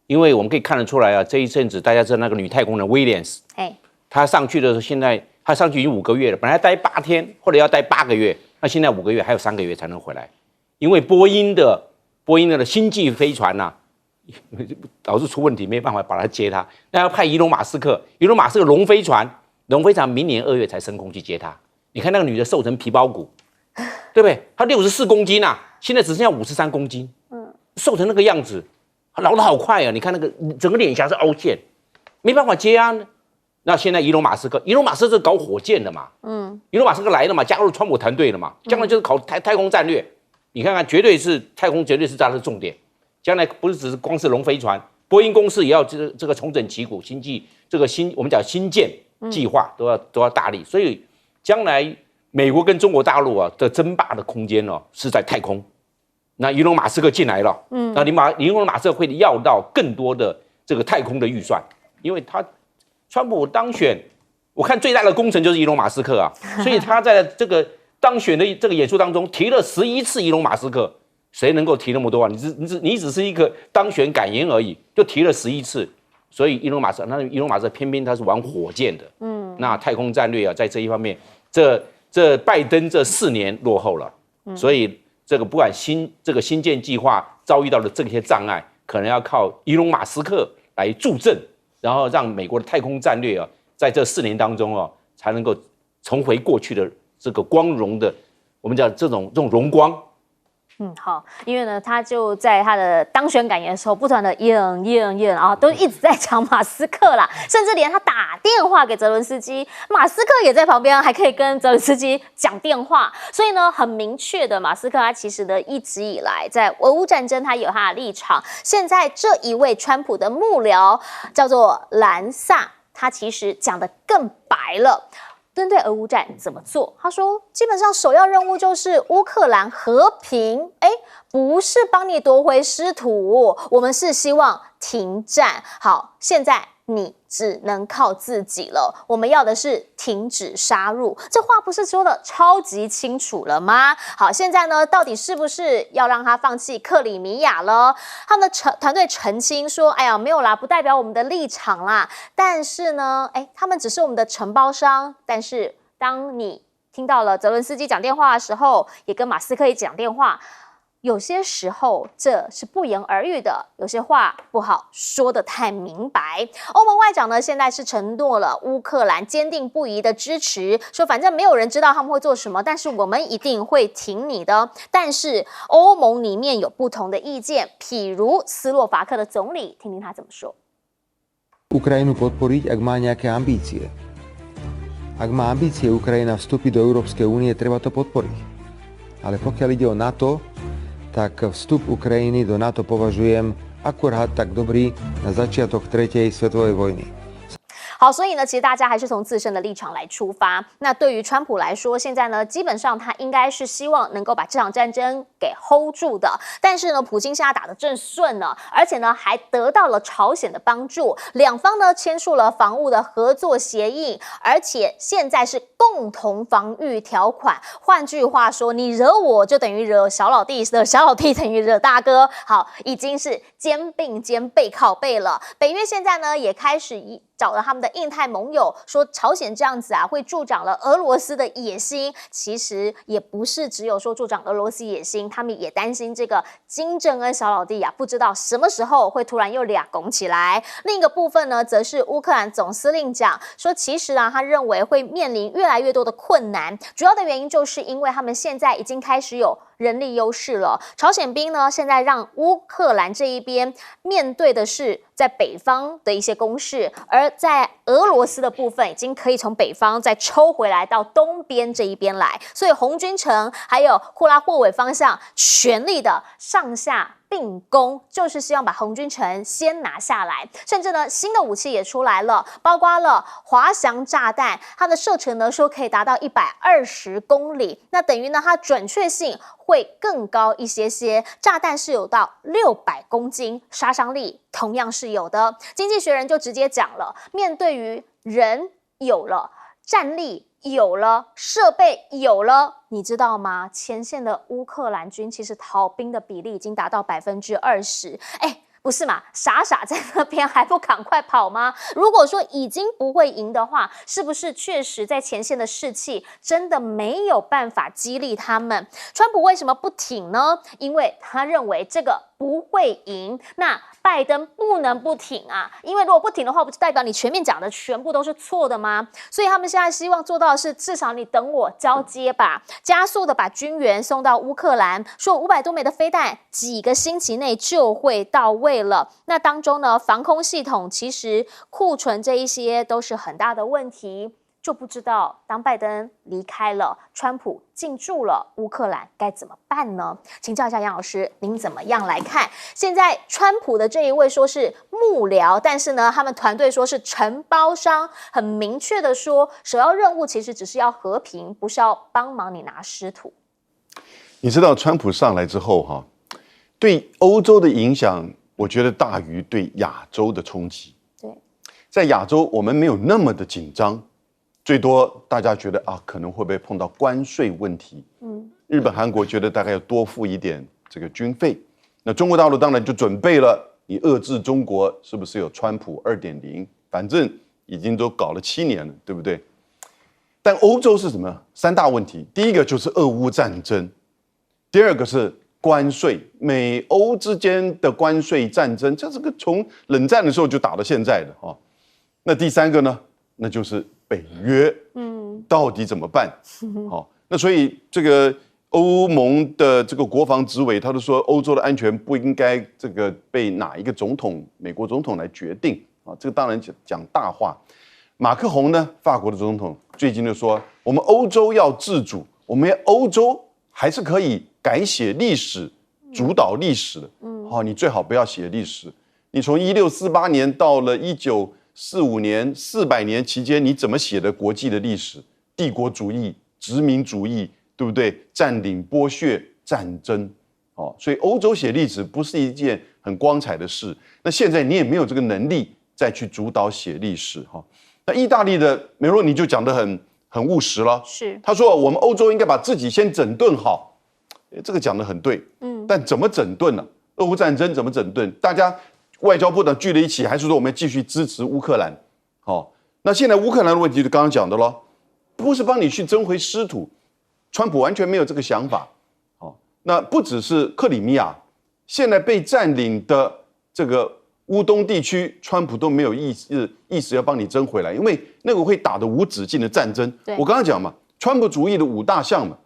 因为我们可以看得出来啊，这一阵子大家知道那个女太空人 Williams， 她上去的时候，现在她上去已经5个月了，本来待8天，或者要待8个月，那现在5个月，还有3个月才能回来。因为波音的星际飞船呐，导致出问题，没办法把它接它，那要派伊隆马斯克龙飞船明年2月才升空去接它。你看那个女的瘦成皮包骨。对不对？他64公斤啊，现在只剩下53公斤，瘦成那个样子，老得好快啊！你看那个整个脸颊是凹陷，没办法接啊。那现在伊隆马斯克是搞火箭的嘛，伊隆马斯克来了嘛，加入川普团队了嘛，将来就是考太空战略。你看看，太空绝对是他的重点。将来不是只是光是龙飞船，波音公司也要这个重整旗鼓，我们讲新建计划都要大力，所以将来。美国跟中国大陆的争霸的空间是在太空，那伊隆马斯克进来了，那伊隆马斯克会要到更多的这个太空的预算，因为川普当选，我看最大的功臣就是伊隆马斯克啊，所以他在这个当选的这个演说当中提了11次伊隆马斯克，谁能够提那么多啊？你只是一个当选感言而已，就提了11次，所以伊隆马斯克偏偏他是玩火箭的，那太空战略啊，在这一方面，这拜登这4年落后了，所以这个不管这个新建计划遭遇到的这些障碍，可能要靠伊隆马斯克来助阵，然后让美国的太空战略在这4年当中才能够重回过去的这个光荣的，我们讲这种荣光。好，因为呢，他就在他的当选感言的时候，不断的验啊，都一直在讲马斯克啦，甚至连他打电话给泽伦斯基，马斯克也在旁边，还可以跟泽伦斯基讲电话。所以呢，很明确的，马斯克他其实呢一直以来在俄乌战争他有他的立场。现在这一位川普的幕僚叫做兰萨，他其实讲得更白了。针对俄乌战怎么做？他说，基本上首要任务就是乌克兰和平，不是帮你夺回失土，我们是希望停战。好，现在你只能靠自己了，我们要的是停止杀戮。这话不是说的超级清楚了吗？好，现在呢，到底是不是要让他放弃克里米亚了？他们的团队澄清说，哎呀，没有啦，不代表我们的立场啦。但是呢，他们只是我们的承包商。但是当你听到了泽伦斯基讲电话的时候，也跟马斯克一起讲电话，有些时候这是不言而喻的，有些话不好说得太明白。欧盟外长呢，现在是承诺了乌克兰坚定不移的支持，说反正没有人知道他们会做什么，但是我们一定会挺你的。但是欧盟里面有不同的意见，譬如斯洛伐克的总理，听听他怎么说。Ukrajinu podporiť, ak má nejaké ambície. Ak má ambície Ukrajina vstúpiť do Európskej únie, treba to podporiť. Ale pokiaľ ide o NATO, tak vstup Ukrajiny do NATO považujem akurát tak dobrý na začiatok 3. svetovej vojny. 好，所以呢，其实大家还是从自身的立场来出发。那对于川普来说，现在呢，基本上他应该是希望能够把这场战争给 hold 住的。但是呢，普京现在打得正顺呢，而且呢，还得到了朝鲜的帮助，两方呢签署了防务的合作协议，而且现在是共同防御条款。换句话说，你惹我就等于惹小老弟，惹小老弟等于惹大哥。好，已经是肩并肩背靠背了。北约现在呢也开始找了他们的印太盟友，说朝鲜这样子会助长了俄罗斯的野心。其实也不是只有说助长俄罗斯野心，他们也担心这个金正恩小老弟不知道什么时候会突然又俩拱起来。另一个部分呢，则是乌克兰总司令讲说，其实他认为会面临越来越多的困难，主要的原因就是因为他们现在已经开始有人力优势了。朝鲜兵呢，现在让乌克兰这一边面对的是在北方的一些攻势，而在俄罗斯的部分已经可以从北方再抽回来到东边这一边来，所以红军城还有库拉霍韦方向全力的上下并攻，就是希望把红军城先拿下来。甚至呢，新的武器也出来了，包括了滑翔炸弹，它的射程呢说可以达到120公里，那等于呢它准确性会更高一些些，炸弹是有到600公斤，杀伤力同样是有的。经济学人就直接讲了，面对于人有了，战力有了，设备有了，你知道吗？前线的乌克兰军其实逃兵的比例已经达到20%。不是嘛？傻在那边还不赶快跑吗？如果说已经不会赢的话，是不是确实在前线的士气真的没有办法激励他们？川普为什么不挺呢？因为他认为这个不会赢。那拜登不能不挺啊，因为如果不挺的话，不就代表你全面讲的全部都是错的吗？所以他们现在希望做到的是，至少你等我交接吧，加速的把军援送到乌克兰，说500多枚的飞弹几个星期内就会到位了。那当中呢，防空系统其实库存这一些都是很大的问题。就不知道当拜登离开了，川普进驻了乌克兰该怎么办呢？请教一下杨老师，您怎么样来看？现在川普的这一位说是幕僚，但是呢，他们团队说是承包商，很明确的说，首要任务其实只是要和平，不是要帮忙你拿失土。你知道川普上来之后对欧洲的影响，我觉得大于对亚洲的冲击。对，在亚洲我们没有那么的紧张。最多大家觉得可能会不会碰到关税问题？日本、韩国觉得大概要多付一点这个军费。那中国大陆当然就准备了，你遏制中国是不是有川普2.0？反正已经都搞了7年了，对不对？但欧洲是什么？3大问题，第一个就是俄乌战争，第二个是关税，美欧之间的关税战争，这是个从冷战的时候就打到现在的那第三个呢？那就是北约，到底怎么办？好，那所以这个欧盟的这个国防执委，他都说欧洲的安全不应该这个被哪一个总统，美国总统来决定啊，这个当然讲大话。马克宏呢，法国的总统最近就说，我们欧洲要自主，我们欧洲还是可以改写历史、主导历史的。你最好不要写历史。你从1648年到了1945年，400年期间，你怎么写的国际的历史？帝国主义、殖民主义，对不对？占领、剥削、战争，所以欧洲写历史不是一件很光彩的事。那现在你也没有这个能力再去主导写历史，那意大利的梅洛尼就讲得很务实了，是他说我们欧洲应该把自己先整顿好，这个讲得很对，但怎么整顿呢？俄乌战争怎么整顿？大家外交部长聚了一起，还是说我们要继续支持乌克兰？那现在乌克兰的问题就刚刚讲的咯，不是帮你去争回失土，川普完全没有这个想法。那不只是克里米亚，现在被占领的这个乌东地区，川普都没有意思要帮你争回来，因为那个会打得无止境的战争。我刚刚讲嘛，川普主义的5大项嘛，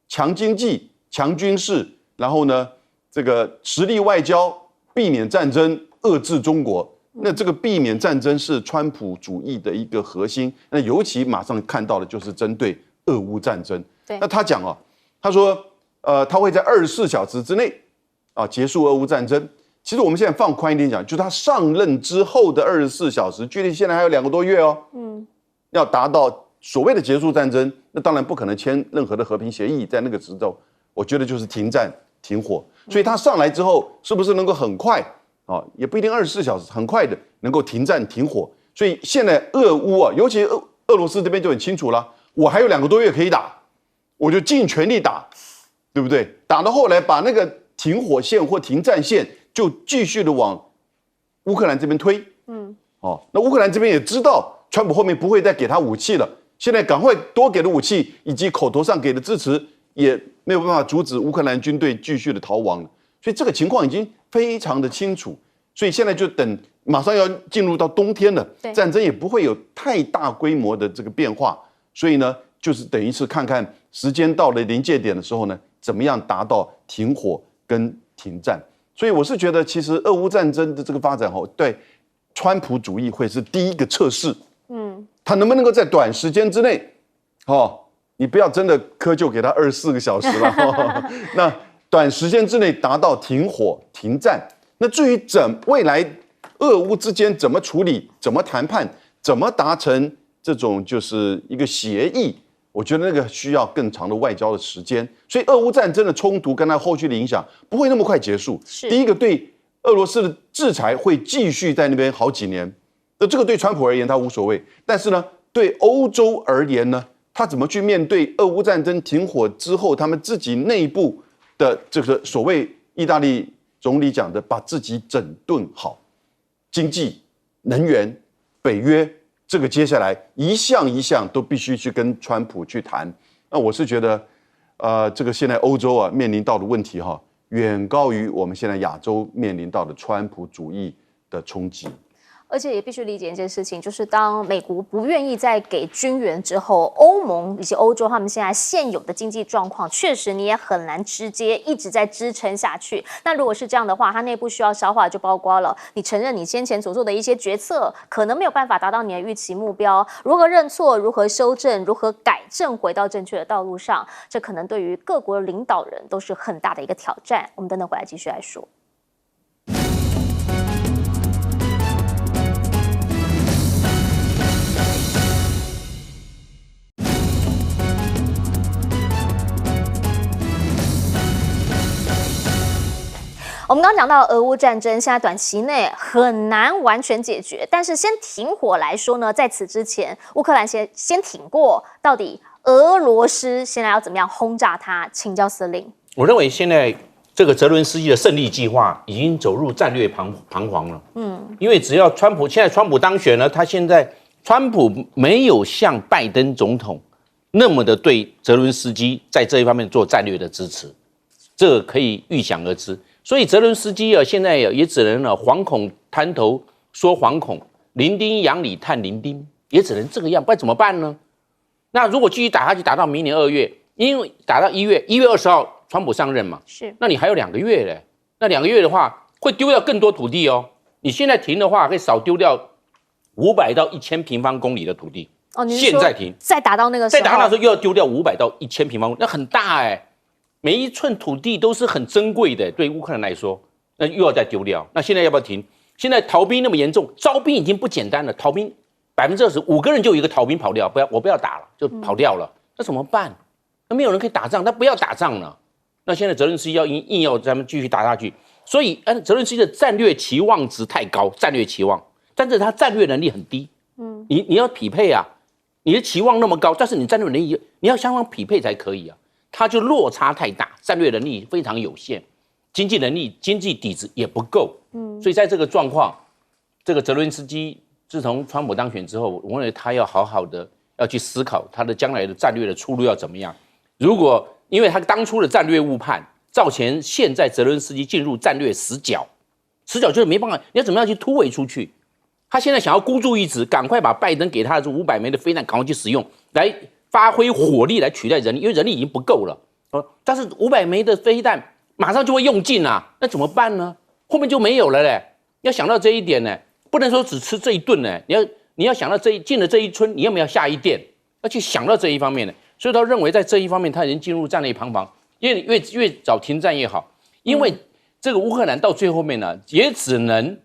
强经济、强军事，然后呢，这个实力外交，避免战争，遏制中国。那这个避免战争是川普主义的一个核心。那尤其马上看到的就是针对俄乌战争。那他讲他说他会在24小时之内结束俄乌战争。其实我们现在放宽一点讲，就是他上任之后的24小时，距离现在还有2个多月要达到所谓的结束战争，那当然不可能签任何的和平协议，在那个时候，我觉得就是停战停火。所以他上来之后，是不是能够很快也不一定24小时，很快的能够停战停火。所以现在俄乌尤其俄罗斯这边就很清楚了，我还有2个多月可以打，我就尽全力打，对不对？打到后来把那个停火线或停战线就继续的往乌克兰这边推，那乌克兰这边也知道川普后面不会再给他武器了，现在赶快多给的武器以及口头上给的支持，也没有办法阻止乌克兰军队继续的逃亡了。所以这个情况已经非常的清楚，所以现在就等马上要进入到冬天了，战争也不会有太大规模的这个变化，所以呢，就是等于是看看时间到了临界点的时候呢，怎么样达到停火跟停战。所以我是觉得，其实俄乌战争的这个发展对川普主义会是第一个测试。他能不能够在短时间之内，你不要真的苛求给他24个小时了，那短时间之内达到停火停战。那至于未来俄乌之间怎么处理、怎么谈判、怎么达成这种就是一个协议，我觉得那个需要更长的外交的时间。所以俄乌战争的冲突跟它后续的影响不会那么快结束。第一个，对俄罗斯的制裁会继续在那边好几年。那这个对川普而言他无所谓，但是呢，对欧洲而言呢，他怎么去面对俄乌战争停火之后他们自己内部的这个所谓意大利总理讲的把自己整顿好，经济、能源、北约，这个接下来一项一项都必须去跟川普去谈。那我是觉得，这个现在欧洲面临到的问题远高于我们现在亚洲面临到的川普主义的冲击。而且也必须理解一件事情，就是当美国不愿意再给军援之后，欧盟以及欧洲他们现在现有的经济状况，确实你也很难直接一直在支撑下去。那如果是这样的话，它内部需要消化就包括了你承认你先前所做的一些决策可能没有办法达到你的预期目标，如何认错，如何修正，如何改正回到正确的道路上，这可能对于各国领导人都是很大的一个挑战。我们等等回来继续来说。我们刚刚讲到俄乌战争，现在短期内很难完全解决，但是先停火来说呢，在此之前，乌克兰先挺过，到底俄罗斯现在要怎么样轰炸它？请教司令。我认为现在这个泽伦斯基的胜利计划已经走入战略彷徨了。因为只要现在川普当选了，川普没有像拜登总统那么的对泽伦斯基在这一方面做战略的支持，这个可以预想而知。所以泽伦斯基现在也只能惶恐滩头说惶恐，零丁洋里探零丁。也只能这个样，不然怎么办呢？那如果继续打下去，打到明年2月，因为打到1月20号，川普上任嘛，是，那你还有2个月嘞。那2个月的话，会丢掉更多土地哦。你现在停的话，可以少丢掉500到1000平方公里的土地。哦，你现在停，再打到那个时候，再打到那时候又要丢掉500到1000平方公里，那很大哎。每一寸土地都是很珍贵的，对乌克兰来说，那又要再丢掉。那现在要不要停？现在逃兵那么严重，招兵已经不简单了。逃兵25%，5个人就有一个逃兵跑掉，我不要打了，就跑掉了。那怎么办？那没有人可以打仗，那不要打仗了。那现在泽连斯基要硬要咱们继续打下去，所以泽连斯基的战略期望值太高，战略期望，但是他战略能力很低。你要匹配啊，你的期望那么高，但是你战略能力你要相当匹配才可以啊。他就落差太大，战略能力非常有限，经济能力、经济底子也不够。所以在这个状况，这个泽连斯基自从川普当选之后，我认为他要好好的要去思考他的将来的战略的出路要怎么样。如果因为他当初的战略误判，造成现在泽连斯基进入战略死角就是没办法，你要怎么样去突围出去？他现在想要孤注一掷，赶快把拜登给他的这500枚的飞弹赶快去使用，来发挥火力来取代人力，因为人力已经不够了。但是500枚的飞弹马上就会用尽啊，那怎么办呢？后面就没有了嘞。要想到这一点呢，不能说只吃这一顿呢，你要想到进了这一村，你要不要下一店？要去想到这一方面呢。所以他认为在这一方面他已经进入战略彷徨，因为越早停战越好。因为这个乌克兰到最后面呢，也只能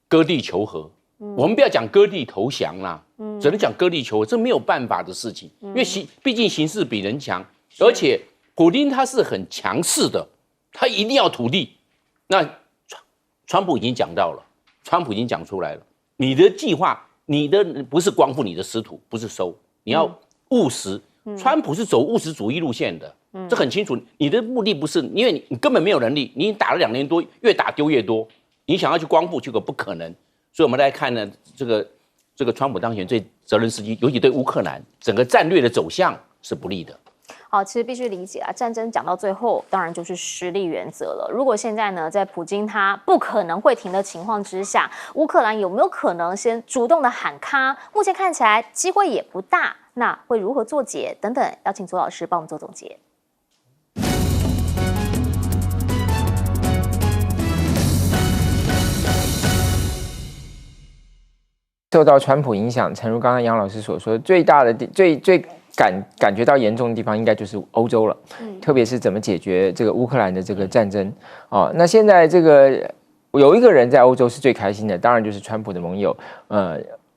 割地求和。我们不要讲割地投降啦，只能讲割地求和，这没有办法的事情，因为毕竟形势比人强，而且普丁他是很强势的，他一定要土地。那川普已经讲到了，川普已经讲出来了，你的计划，你的不是光复你的失土，不是收，你要务实。川普是走务实主义路线的，这很清楚。你的目的不是，因为你根本没有能力，你打了2年多，越打丢越多，你想要去光复，结果不可能。所以我们来看呢，这个川普当选对泽连斯基，尤其对乌克兰整个战略的走向是不利的。好，其实必须理解啊，战争讲到最后，当然就是实力原则了。如果现在呢，在普京他不可能会停的情况之下，乌克兰有没有可能先主动的喊卡？目前看起来机会也不大。那会如何作结？等等，邀请左老师帮我们做总结。受到川普影响，诚如刚刚杨老师所说，最大的最感觉到严重的地方，应该就是欧洲了。特别是怎么解决这个乌克兰的这个战争哦。那现在这个有一个人在欧洲是最开心的，当然就是川普的盟友，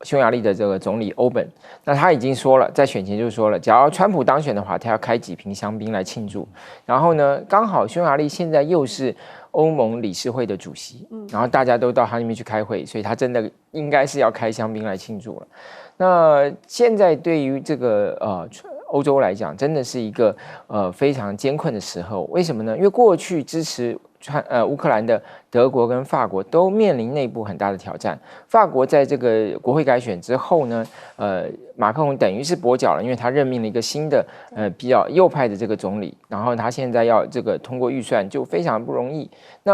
匈牙利的这个总理欧本。那他已经说了，在选前就说了，假如川普当选的话，他要开几瓶香槟来庆祝。然后呢，刚好匈牙利现在又是欧盟理事会的主席，然后大家都到他那边去开会，所以他真的应该是要开香槟来庆祝了。那现在对于这个欧洲来讲，真的是一个非常艰困的时候。为什么呢？因为过去支持乌克兰的德国跟法国都面临内部很大的挑战。法国在这个国会改选之后呢，马克龙等于是跛脚了，因为他任命了一个新的比较右派的这个总理，然后他现在要这个通过预算就非常不容易。那